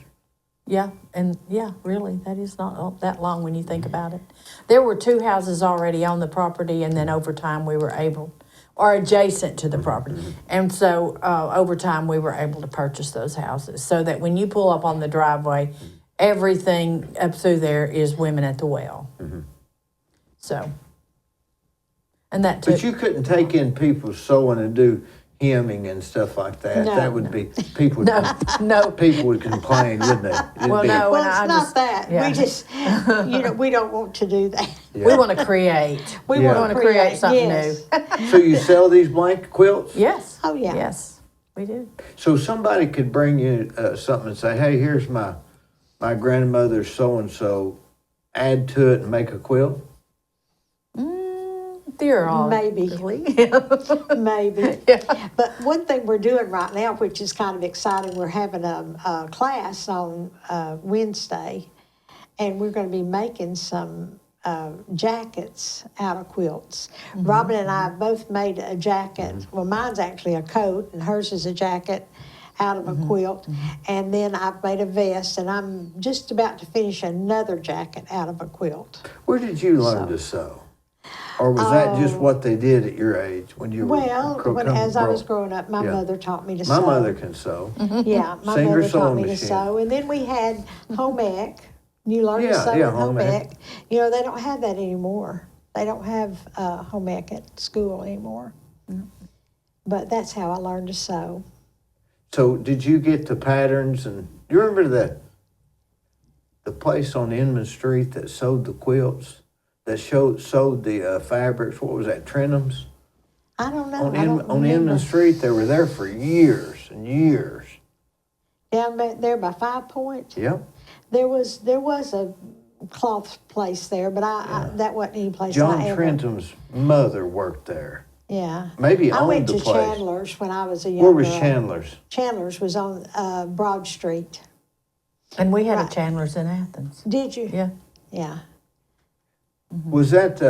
[SPEAKER 2] Yeah, and yeah, really, that is not that long when you think about it. There were 2 houses already on the property, and then over time we were able, or adjacent to the property. And so over time we were able to purchase those houses so that when you pull up on the driveway, everything up through there is women at the well. So, and that took,
[SPEAKER 1] But you couldn't take in people sewing and do hemming and stuff like that.
[SPEAKER 3] No.
[SPEAKER 1] That would be people would
[SPEAKER 2] no.
[SPEAKER 1] people would complain, wouldn't they? It'd
[SPEAKER 2] Well,
[SPEAKER 1] be-
[SPEAKER 2] no.
[SPEAKER 3] Well,
[SPEAKER 2] and I
[SPEAKER 3] it's not
[SPEAKER 2] just-
[SPEAKER 3] that.
[SPEAKER 2] yeah.
[SPEAKER 3] We just, we don't want to do that.
[SPEAKER 1] Yeah.
[SPEAKER 2] We want to create.
[SPEAKER 3] We
[SPEAKER 1] Yeah.
[SPEAKER 3] want to
[SPEAKER 2] create something
[SPEAKER 3] yes.
[SPEAKER 2] new.
[SPEAKER 1] So you sell these blanket quilts?
[SPEAKER 2] Yes.
[SPEAKER 3] Oh, yeah.
[SPEAKER 2] Yes, we do.
[SPEAKER 1] So somebody could bring you something and say, "Hey, here's my grandmother's so and so. Add to it and make a quilt."
[SPEAKER 2] Theoretically.
[SPEAKER 3] Maybe.
[SPEAKER 2] Yeah.
[SPEAKER 3] But one thing we're doing right now, which is kind of exciting, we're having a class on Wednesday, and we're going to be making some jackets out of quilts. Robin and I both made a jacket. Well, mine's actually a coat, and hers is a jacket out of a quilt. And then I've made a vest, and I'm just about to finish another jacket out of a quilt.
[SPEAKER 1] Where did you learn to sew? Or was that just what they did at your age when you were
[SPEAKER 3] Well, as I was growing up, my
[SPEAKER 1] Yeah.
[SPEAKER 3] mother taught me to
[SPEAKER 1] My
[SPEAKER 3] sew.
[SPEAKER 1] mother can sew.
[SPEAKER 3] Yeah, my
[SPEAKER 1] Singer
[SPEAKER 3] mother taught
[SPEAKER 1] sewing
[SPEAKER 3] me to
[SPEAKER 1] machine.
[SPEAKER 3] sew. And then we had home ec. You learn to
[SPEAKER 1] Yeah,
[SPEAKER 3] sew
[SPEAKER 1] yeah,
[SPEAKER 3] with home
[SPEAKER 1] home ec.
[SPEAKER 3] ec. You know, they don't have that anymore. They don't have home ec at school anymore. But that's how I learned to sew.
[SPEAKER 1] So did you get the patterns and you remember the place on Inman Street that sewed the quilts, that sewed the fabrics? What was that? Trenums?
[SPEAKER 3] I don't know.
[SPEAKER 1] On
[SPEAKER 3] I don't
[SPEAKER 1] Inman
[SPEAKER 3] remember.
[SPEAKER 1] Street, they were there for years and years.
[SPEAKER 3] Down back there by 5 Point,
[SPEAKER 1] Yep.
[SPEAKER 3] there was a cloth place there, but I that wasn't any place
[SPEAKER 1] John
[SPEAKER 3] I ever.
[SPEAKER 1] Trentum's mother worked there.
[SPEAKER 3] Yeah.
[SPEAKER 1] Maybe
[SPEAKER 3] I
[SPEAKER 1] owned
[SPEAKER 3] went
[SPEAKER 1] the
[SPEAKER 3] to
[SPEAKER 1] place.
[SPEAKER 3] Chandler's when I was a young
[SPEAKER 1] Where was
[SPEAKER 3] girl.
[SPEAKER 1] Chandler's?
[SPEAKER 3] Chandler's was on Broad Street.
[SPEAKER 2] And we had
[SPEAKER 3] Right.
[SPEAKER 2] a Chandler's in Athens.
[SPEAKER 3] Did you?
[SPEAKER 2] Yeah.
[SPEAKER 3] Yeah.
[SPEAKER 1] Was that,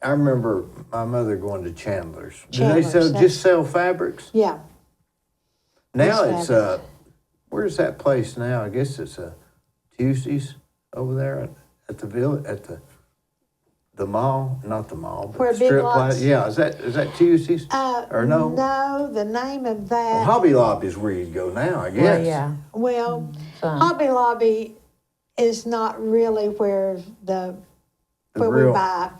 [SPEAKER 1] I remember my mother going to Chandler's. Did they
[SPEAKER 3] Chandler's,
[SPEAKER 1] just sell fabrics?
[SPEAKER 3] Yeah.
[SPEAKER 1] Now
[SPEAKER 3] Where's
[SPEAKER 1] it's, where's that place now? I guess it's Tuesdays over there at the village, at the mall, not the mall, but
[SPEAKER 3] Where
[SPEAKER 1] the
[SPEAKER 3] Big
[SPEAKER 1] strip
[SPEAKER 3] Lots-
[SPEAKER 1] plaza. Yeah, is that Tuesdays? Or no?
[SPEAKER 3] No, the name of
[SPEAKER 1] Well,
[SPEAKER 3] that.
[SPEAKER 1] Hobby Lobby's where you go now, I guess.
[SPEAKER 2] Well, yeah.
[SPEAKER 3] Well,
[SPEAKER 2] Some.
[SPEAKER 3] Hobby Lobby is not really where where we
[SPEAKER 1] real-
[SPEAKER 3] buy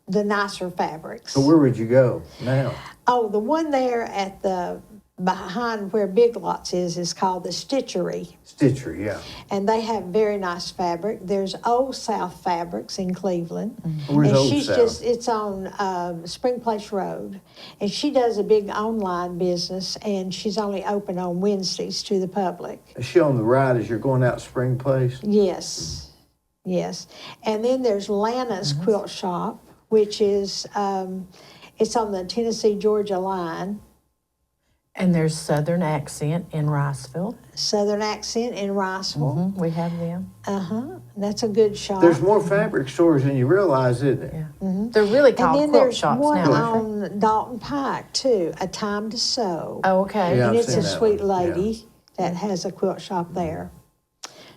[SPEAKER 3] the nicer fabrics.
[SPEAKER 1] So where would you go now?
[SPEAKER 3] Oh, the one there at the behind where Big Lots is called the Stitchery,
[SPEAKER 1] Stitcher, yeah.
[SPEAKER 3] and they have very nice fabric. There's Old South Fabrics in Cleveland,
[SPEAKER 1] Where's
[SPEAKER 3] and
[SPEAKER 1] Old
[SPEAKER 3] she's
[SPEAKER 1] South?
[SPEAKER 3] it's on Spring Place Road, and she does a big online business, and she's only open on Wednesdays to the public.
[SPEAKER 1] Is she on the right as you're going out Spring Place?
[SPEAKER 3] Yes, yes. And then there's Lana's Quilt Shop, which is it's on the Tennessee-Georgia line.
[SPEAKER 2] And there's Southern Accent in Riceville.
[SPEAKER 3] Southern Accent in Riceville.
[SPEAKER 2] We have them.
[SPEAKER 3] That's a good shop.
[SPEAKER 1] There's more fabric stores than you realize, isn't it?
[SPEAKER 2] Yeah. They're really
[SPEAKER 3] and
[SPEAKER 2] called
[SPEAKER 3] then
[SPEAKER 2] quilt
[SPEAKER 3] there's
[SPEAKER 2] shops
[SPEAKER 3] one
[SPEAKER 2] now, aren't they?
[SPEAKER 3] on Dalton Pike too, A Time to Sew.
[SPEAKER 2] Oh, okay.
[SPEAKER 1] Yeah.
[SPEAKER 3] and
[SPEAKER 1] I've
[SPEAKER 3] it's
[SPEAKER 1] seen
[SPEAKER 3] a
[SPEAKER 1] that
[SPEAKER 3] sweet
[SPEAKER 1] one, yeah.
[SPEAKER 3] lady that has a quilt shop there.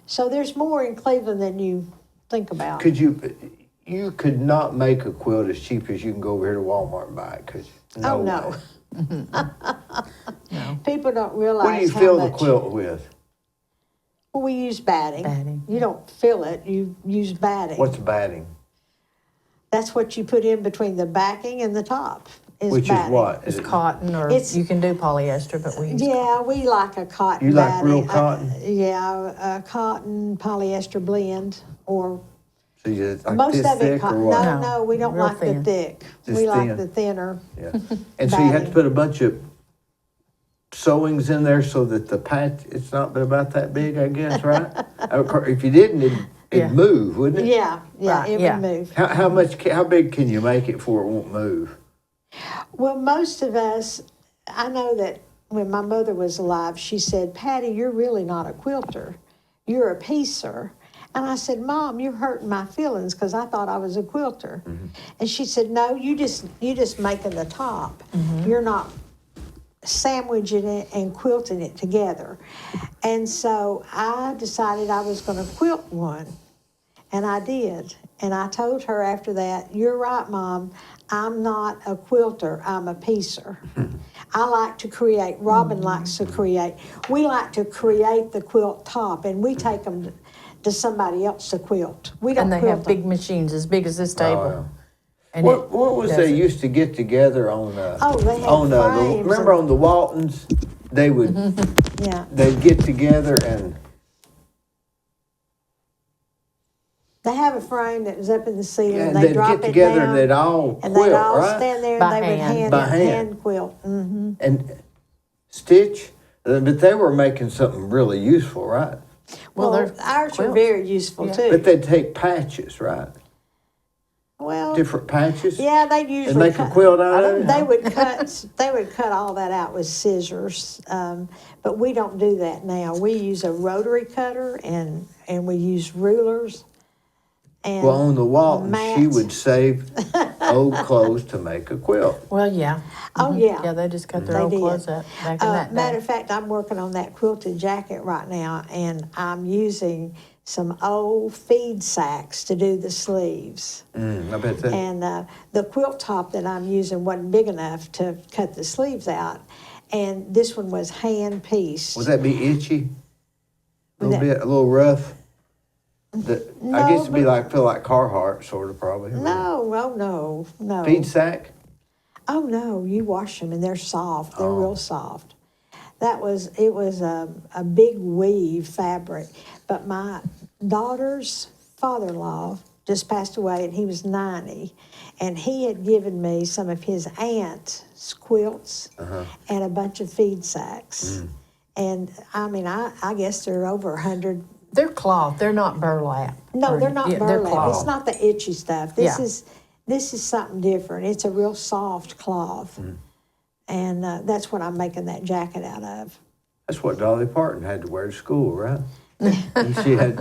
[SPEAKER 3] So there's more in Cleveland than you think about.
[SPEAKER 1] You could not make a quilt as cheap as you can go over here to Walmart and buy it, could you?
[SPEAKER 3] Oh, no.
[SPEAKER 1] way.
[SPEAKER 3] People don't realize
[SPEAKER 1] What do you
[SPEAKER 3] how
[SPEAKER 1] fill
[SPEAKER 3] much.
[SPEAKER 1] the quilt with?
[SPEAKER 3] Well, we use batting.
[SPEAKER 2] Batting,
[SPEAKER 3] You don't fill it, you use batting.
[SPEAKER 1] What's batting?
[SPEAKER 3] That's what you put in between the backing and the top.
[SPEAKER 1] Which
[SPEAKER 3] batting.
[SPEAKER 1] is what?
[SPEAKER 2] It's cotton, or
[SPEAKER 3] It's-
[SPEAKER 2] you can do polyester, but we use
[SPEAKER 3] Yeah, we like a cotton
[SPEAKER 1] You like
[SPEAKER 3] batting.
[SPEAKER 1] real cotton?
[SPEAKER 3] Yeah, a cotton polyester blend, or
[SPEAKER 1] So you like
[SPEAKER 3] most
[SPEAKER 1] this
[SPEAKER 3] of it
[SPEAKER 1] thick or
[SPEAKER 3] cotton.
[SPEAKER 1] what?
[SPEAKER 3] No,
[SPEAKER 2] No,
[SPEAKER 3] we don't
[SPEAKER 2] real
[SPEAKER 3] like the
[SPEAKER 2] thin.
[SPEAKER 3] thick.
[SPEAKER 1] Just
[SPEAKER 3] We like
[SPEAKER 1] thin.
[SPEAKER 3] the thinner.
[SPEAKER 1] Yeah. And so you have to
[SPEAKER 3] batting.
[SPEAKER 1] put a bunch of sewings in there so that the patch, it's not but about that big, I guess, right? Of course, if you didn't, it'd
[SPEAKER 2] Yeah.
[SPEAKER 1] move, wouldn't it?
[SPEAKER 3] Yeah,
[SPEAKER 2] Right,
[SPEAKER 3] it
[SPEAKER 2] yeah.
[SPEAKER 3] would move.
[SPEAKER 1] How big can you make it before it won't move?
[SPEAKER 3] Well, most of us, I know that when my mother was alive, she said, Patty, you're really not a quilter. You're a piecer. And I said, Mom, you're hurting my feelings because I thought I was a quilter. And she said, no, you just making the top. You're not sandwiching it and quilting it together. And so I decided I was going to quilt one. And I did. And I told her after that, you're right, Mom. I'm not a quilter. I'm a piecer. I like to create. Robin likes to create. We like to create the quilt top, and we take them to somebody else to quilt. We don't
[SPEAKER 2] And they
[SPEAKER 3] quilt
[SPEAKER 2] have
[SPEAKER 3] them.
[SPEAKER 2] big machines as big as this table.
[SPEAKER 1] yeah.
[SPEAKER 2] And
[SPEAKER 1] What was
[SPEAKER 2] does
[SPEAKER 1] they
[SPEAKER 2] it.
[SPEAKER 1] used to get together on?
[SPEAKER 3] Oh, they had frames
[SPEAKER 1] remember
[SPEAKER 3] and-
[SPEAKER 1] on the Waltons, they would
[SPEAKER 3] Yeah.
[SPEAKER 1] they'd get together and
[SPEAKER 3] They have a frame that was up in the ceiling.
[SPEAKER 1] and
[SPEAKER 3] they
[SPEAKER 1] they'd
[SPEAKER 3] drop
[SPEAKER 1] get
[SPEAKER 3] it
[SPEAKER 1] together
[SPEAKER 3] down,
[SPEAKER 1] and they'd all
[SPEAKER 3] and
[SPEAKER 1] quilt,
[SPEAKER 3] they'd all
[SPEAKER 1] right?
[SPEAKER 3] stand there and
[SPEAKER 2] By
[SPEAKER 3] they would
[SPEAKER 2] hand.
[SPEAKER 1] By hand.
[SPEAKER 3] hand quilt.
[SPEAKER 1] And stitch, but they were making something really useful, right?
[SPEAKER 2] Well,
[SPEAKER 3] Well,
[SPEAKER 2] they're
[SPEAKER 3] ours are
[SPEAKER 2] quilts.
[SPEAKER 3] very useful
[SPEAKER 2] Yeah.
[SPEAKER 3] too.
[SPEAKER 1] But they'd take patches, right?
[SPEAKER 3] Well,
[SPEAKER 1] Different patches.
[SPEAKER 3] yeah, they usually
[SPEAKER 1] And make a
[SPEAKER 3] cut-
[SPEAKER 1] quilt out of it.
[SPEAKER 3] They would cut. They would cut all that out with scissors, but we don't do that now. We use a rotary cutter and we use rulers. And
[SPEAKER 1] Well, on the Waltons, she
[SPEAKER 3] mats.
[SPEAKER 1] would save old clothes to make a quilt.
[SPEAKER 2] Well, yeah.
[SPEAKER 3] Oh yeah,
[SPEAKER 2] Yeah, they just cut their
[SPEAKER 3] They
[SPEAKER 2] old
[SPEAKER 3] did.
[SPEAKER 2] clothes up back in that
[SPEAKER 3] matter
[SPEAKER 2] day.
[SPEAKER 3] of fact, I'm working on that quilted jacket right now, and I'm using some old feed sacks to do the sleeves.
[SPEAKER 1] I bet that.
[SPEAKER 3] And the quilt top that I'm using wasn't big enough to cut the sleeves out, and this one was hand pieced.
[SPEAKER 1] Would that be itchy? A little
[SPEAKER 3] That-
[SPEAKER 1] bit, a little rough. I
[SPEAKER 3] No,
[SPEAKER 1] guess it'd be
[SPEAKER 3] but-
[SPEAKER 1] feel like Carhartt, sort of probably.
[SPEAKER 3] No, oh no, no.
[SPEAKER 1] Feed sack.
[SPEAKER 3] Oh no, you wash them and they're soft. They're
[SPEAKER 1] Oh.
[SPEAKER 3] real soft. It was a big weave fabric, but my daughter's father-in-law just passed away, and he was 90, and he had given me some of his aunt's quilts and a bunch of feed sacks. And I mean, I guess they're over 100.
[SPEAKER 2] They're cloth. They're not burlap.
[SPEAKER 3] No,
[SPEAKER 2] Or-
[SPEAKER 3] they're not
[SPEAKER 2] yeah, they're
[SPEAKER 3] burlap.
[SPEAKER 2] cloth.
[SPEAKER 3] It's not the itchy stuff. This
[SPEAKER 2] Yeah.
[SPEAKER 3] is something different. It's a real soft cloth, and that's what I'm making that jacket out of.
[SPEAKER 1] That's what Dolly Parton had to wear to school, right? she had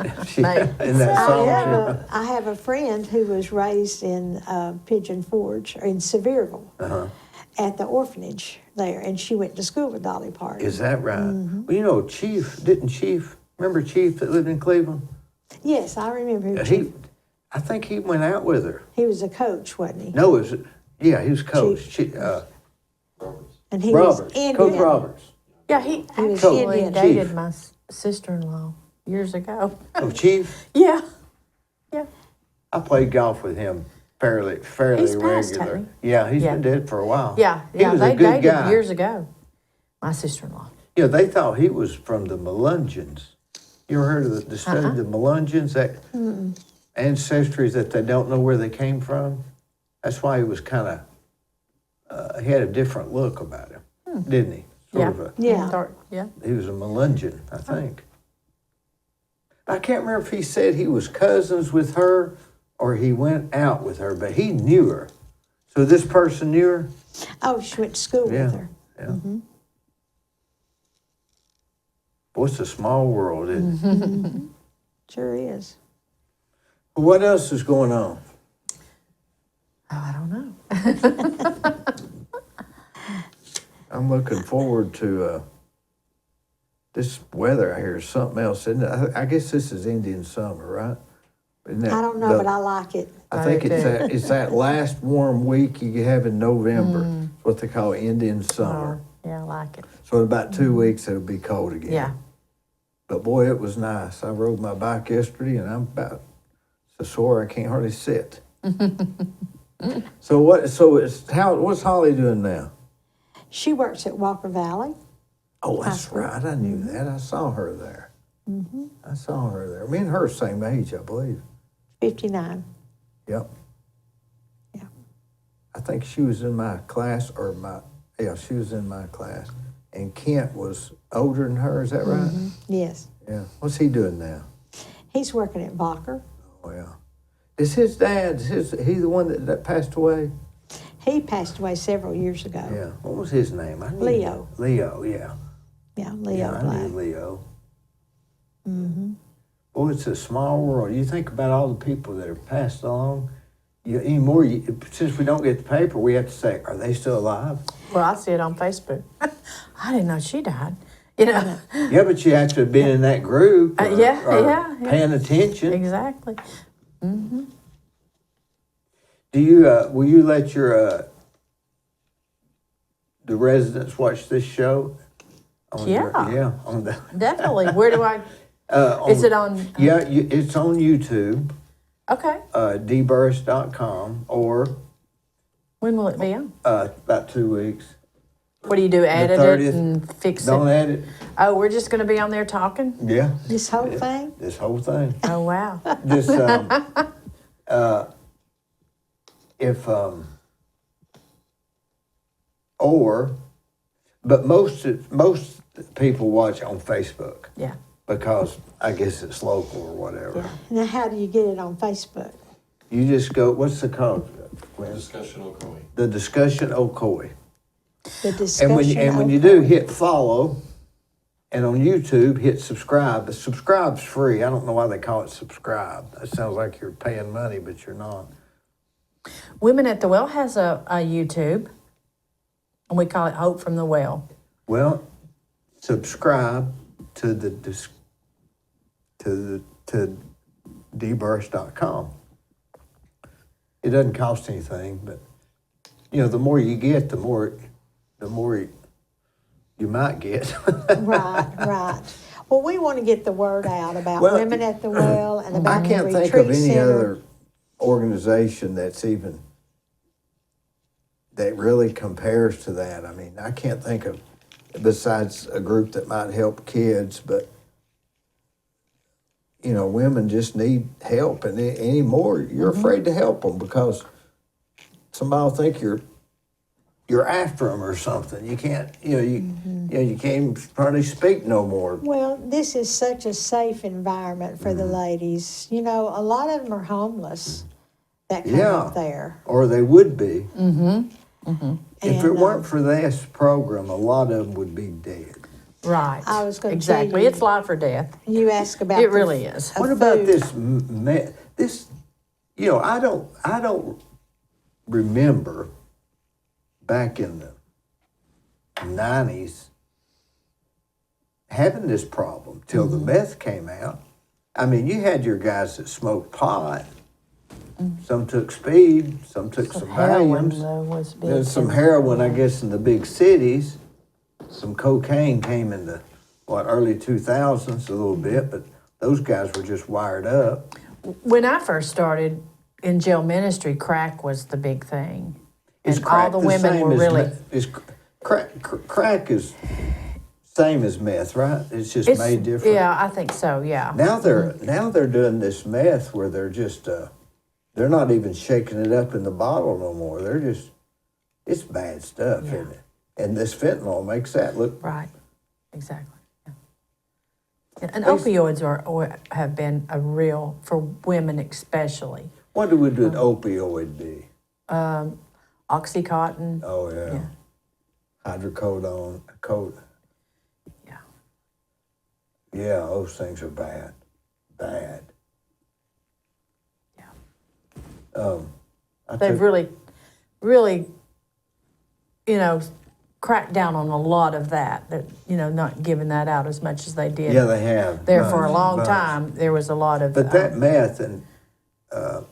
[SPEAKER 1] in that
[SPEAKER 3] I
[SPEAKER 1] song.
[SPEAKER 3] have a friend who was raised in Pigeon Forge, or in Sevierville, at the orphanage there, and she went to school with Dolly Parton.
[SPEAKER 1] Is that right? Well, you know, Chief, remember Chief that lived in Cleveland?
[SPEAKER 3] Yes, I remember him.
[SPEAKER 1] I think he went out with her.
[SPEAKER 3] He was a coach, wasn't he?
[SPEAKER 1] No, he was coach.
[SPEAKER 3] And he
[SPEAKER 1] Roberts,
[SPEAKER 3] was Indian.
[SPEAKER 1] Coach Roberts.
[SPEAKER 2] Yeah, he
[SPEAKER 3] was
[SPEAKER 2] actually
[SPEAKER 3] Indian.
[SPEAKER 2] dated
[SPEAKER 1] Chief.
[SPEAKER 2] my sister-in-law years ago.
[SPEAKER 1] Oh, Chief.
[SPEAKER 2] Yeah. Yeah.
[SPEAKER 1] I played golf with him fairly
[SPEAKER 2] He's passed,
[SPEAKER 1] regular.
[SPEAKER 2] hasn't
[SPEAKER 1] Yeah, he's
[SPEAKER 2] Yeah.
[SPEAKER 1] been dead for a while.
[SPEAKER 2] Yeah.
[SPEAKER 1] he
[SPEAKER 2] Yeah.
[SPEAKER 1] was
[SPEAKER 2] They
[SPEAKER 1] a good
[SPEAKER 2] dated
[SPEAKER 1] guy.
[SPEAKER 2] years ago. My sister-in-law.
[SPEAKER 1] Yeah, they thought he was from the Melungeons. You ever heard of the study of the Melungeons? That ancestries that they don't know where they came from. That's why he was kind of, he had a different look about him, didn't he? Sort
[SPEAKER 2] Yeah.
[SPEAKER 1] of a,
[SPEAKER 3] Yeah.
[SPEAKER 2] Yeah.
[SPEAKER 1] he was a Melungeon, I think. I can't remember if he said he was cousins with her or he went out with her, but he knew her. So this person knew her?
[SPEAKER 3] Oh, she went to school
[SPEAKER 1] Yeah.
[SPEAKER 3] with her.
[SPEAKER 1] Yeah. Boy, it's a small world, isn't it?
[SPEAKER 3] Sure is.
[SPEAKER 1] What else is going on?
[SPEAKER 2] Oh, I don't know.
[SPEAKER 1] I'm looking forward to this weather out here is something else, isn't it? I guess this is Indian summer, right? Isn't that
[SPEAKER 3] I don't know, but I like it.
[SPEAKER 1] I think
[SPEAKER 2] I do
[SPEAKER 1] it's that last warm week you have in November. What they call Indian summer.
[SPEAKER 2] Oh, yeah, I like it.
[SPEAKER 1] So in about 2 weeks it'll be cold again.
[SPEAKER 2] Yeah.
[SPEAKER 1] But boy, it was nice. I rode my bike yesterday and I'm about so sore I can't hardly sit. What's Holly doing now?
[SPEAKER 3] She works at Walker Valley.
[SPEAKER 1] Oh, that's right. I knew that. I saw her there. I saw her there. Me and her same age, I believe.
[SPEAKER 3] 59.
[SPEAKER 1] Yep.
[SPEAKER 3] Yeah.
[SPEAKER 1] I think she was in my class, she was in my class. And Kent was older than her, is that right?
[SPEAKER 3] Yes.
[SPEAKER 1] Yeah. What's he doing now?
[SPEAKER 3] He's working at Walker.
[SPEAKER 1] Oh, yeah. Is his dad, he the one that passed away?
[SPEAKER 3] He passed away several years ago.
[SPEAKER 1] Yeah. What was his name?
[SPEAKER 3] Leo.
[SPEAKER 1] Leo, yeah.
[SPEAKER 3] Yeah, Leo
[SPEAKER 1] Yeah, I
[SPEAKER 3] Black.
[SPEAKER 1] knew Leo. Boy, it's a small world. You think about all the people that have passed along. Since we don't get the paper, we have to say, are they still alive?
[SPEAKER 2] Well, I see it on Facebook. I didn't know she died. You know,
[SPEAKER 1] Yeah, but you have to have been in that group. Or
[SPEAKER 2] yeah.
[SPEAKER 1] paying attention.
[SPEAKER 2] exactly.
[SPEAKER 1] Do you? Will you let your the residents watch this show?
[SPEAKER 2] Yeah.
[SPEAKER 1] On the,
[SPEAKER 2] Definitely. Where do I? Is it on?
[SPEAKER 1] Yeah, it's on YouTube.
[SPEAKER 2] Okay.
[SPEAKER 1] DeeBurris.com or
[SPEAKER 2] When will it be on?
[SPEAKER 1] about 2 weeks.
[SPEAKER 2] What do you do? Edit
[SPEAKER 1] 30th.
[SPEAKER 2] it and fix
[SPEAKER 1] Don't
[SPEAKER 2] it?
[SPEAKER 1] edit.
[SPEAKER 2] Oh, we're just going to be on there talking?
[SPEAKER 1] Yeah.
[SPEAKER 3] This whole thing?
[SPEAKER 1] This whole thing.
[SPEAKER 2] Oh, wow.
[SPEAKER 1] This but most people watch on Facebook
[SPEAKER 2] Yeah.
[SPEAKER 1] because I guess it's local or whatever.
[SPEAKER 3] Yeah. Now, how do you get it on Facebook?
[SPEAKER 1] You just go. What's the code?
[SPEAKER 5] Discussion Ocoee.
[SPEAKER 1] The discussion Ocoee.
[SPEAKER 3] The discussion.
[SPEAKER 1] When you do, hit follow, and on YouTube hit subscribe. The subscribe's free. I don't know why they call it subscribe. That sounds like you're paying money, but you're not.
[SPEAKER 2] Women at the Well has a YouTube, and we call it Hope from the Well.
[SPEAKER 1] Well, subscribe to to dburris.com. It doesn't cost anything, but the more you get, the more you might get.
[SPEAKER 3] Right. Well, we want to get the word out about
[SPEAKER 1] Well,
[SPEAKER 3] Women at the Well and about
[SPEAKER 1] I
[SPEAKER 3] the
[SPEAKER 1] can't
[SPEAKER 3] retreat
[SPEAKER 1] think of any
[SPEAKER 3] center.
[SPEAKER 1] other organization that really compares to that. I mean, I can't think of, besides a group that might help kids, but women just need help, and anymore you're afraid to help them because somebody will think you're after them or something. You can't, you can't even hardly speak no more.
[SPEAKER 3] Well, this is such a safe environment for the ladies. A lot of them are homeless that come up there.
[SPEAKER 1] Or they would be. If it
[SPEAKER 3] And,
[SPEAKER 1] weren't for this program, a lot of them would be dead.
[SPEAKER 2] Right.
[SPEAKER 3] I was gonna
[SPEAKER 2] exactly.
[SPEAKER 3] tell you-
[SPEAKER 2] It's life or death.
[SPEAKER 3] You ask about
[SPEAKER 2] It really is.
[SPEAKER 1] What about this? I don't remember back in the 90s having this problem till the meth came out. I mean, you had your guys that smoked pot. Some took speed. Some took some
[SPEAKER 2] Heroin,
[SPEAKER 1] Valiums.
[SPEAKER 2] though, was big.
[SPEAKER 1] There's some heroin, I guess, in the big cities. Some cocaine came in the early 2000s a little bit, but those guys were just wired up.
[SPEAKER 2] When I first started in jail ministry, crack was the big thing.
[SPEAKER 1] Is
[SPEAKER 2] And
[SPEAKER 1] crack
[SPEAKER 2] all the women
[SPEAKER 1] same
[SPEAKER 2] were
[SPEAKER 1] as
[SPEAKER 2] really...
[SPEAKER 1] crack is same as meth, right? It's just made different.
[SPEAKER 2] Yeah, I think so, yeah.
[SPEAKER 1] Now they're doing this meth where they're just they're not even shaking it up in the bottle no more. They're just it's bad stuff, isn't it? And this fentanyl makes that look
[SPEAKER 2] Right, exactly. Yeah. And opioids have been a real, for women especially.
[SPEAKER 1] What would an opioid be?
[SPEAKER 2] Oxycontin,
[SPEAKER 1] Oh yeah. Hydrocodone,
[SPEAKER 2] yeah.
[SPEAKER 1] Yeah, those things are bad. Bad.
[SPEAKER 2] Yeah.
[SPEAKER 1] I
[SPEAKER 2] They've
[SPEAKER 1] took-
[SPEAKER 2] really, really, you know, cracked down on a lot of that, you know, not giving that out as much as they did.
[SPEAKER 1] Yeah, they have.
[SPEAKER 2] There for a
[SPEAKER 1] Bunch,
[SPEAKER 2] long
[SPEAKER 1] bunch.
[SPEAKER 2] time, there was a lot of.
[SPEAKER 1] But that meth and that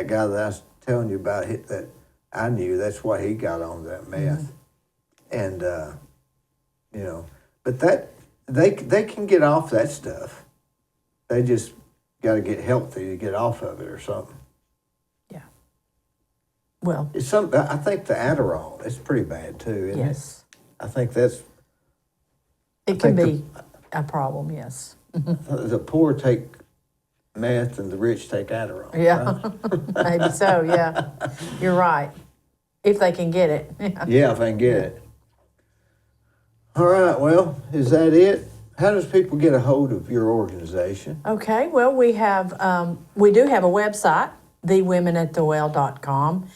[SPEAKER 1] guy that I was telling you about, that I knew, that's why he got on that meth. And, you know, but that, they can get off that stuff. They just got to get healthy to get off of it or something.
[SPEAKER 2] Yeah. Well,
[SPEAKER 1] It's I think the Adderall is pretty bad too, isn't
[SPEAKER 2] yes.
[SPEAKER 1] it? I think that's,
[SPEAKER 2] It can
[SPEAKER 1] think
[SPEAKER 2] be a problem, yes.
[SPEAKER 1] the poor take meth and the rich take Adderall.
[SPEAKER 2] Yeah,
[SPEAKER 1] right?
[SPEAKER 2] maybe so, yeah. You're right. If they can get it. Yeah.
[SPEAKER 1] Yeah, if I can get it. All right, well, is that it? How does people get a hold of your organization?
[SPEAKER 2] Okay, well, we do have a website, thewomenatthewell.com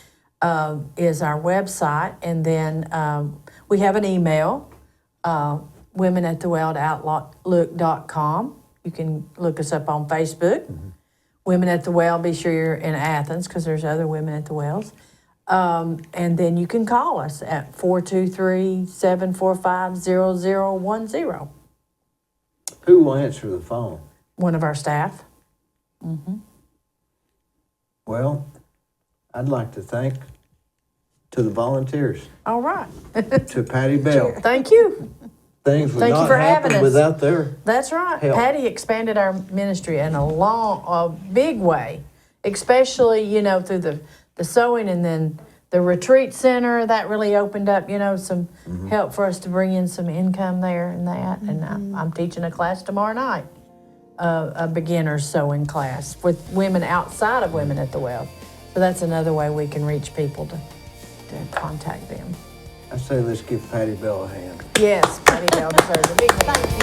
[SPEAKER 2] is our website, and then we have an email, womenatthewell@outlook.com. You can look us up on Facebook. Women at the Well, be sure you're in Athens because there's other Women at the Wells. And then you can call us at 423-745-0010.
[SPEAKER 1] Who will answer the phone?
[SPEAKER 2] One of our staff.
[SPEAKER 1] Well, I'd like to thank to the volunteers,
[SPEAKER 2] All right.
[SPEAKER 1] to Pattie Bell.
[SPEAKER 2] Thank you.
[SPEAKER 1] Things would
[SPEAKER 2] Thank you
[SPEAKER 1] not
[SPEAKER 2] for having
[SPEAKER 1] happen
[SPEAKER 2] us.
[SPEAKER 1] without their
[SPEAKER 2] That's right.
[SPEAKER 1] Help.
[SPEAKER 2] Patty expanded our ministry in a big way, especially, you know, through the sewing, and then the retreat center that really opened up, you know, some help for us to bring in some income there and that. And I'm teaching a class tomorrow night, a beginner sewing class with women outside of Women at the Well. So that's another way we can reach people to contact them.
[SPEAKER 1] I say let's give Pattie Bell a hand.
[SPEAKER 2] Yes, Patty Bell deserves a big hand.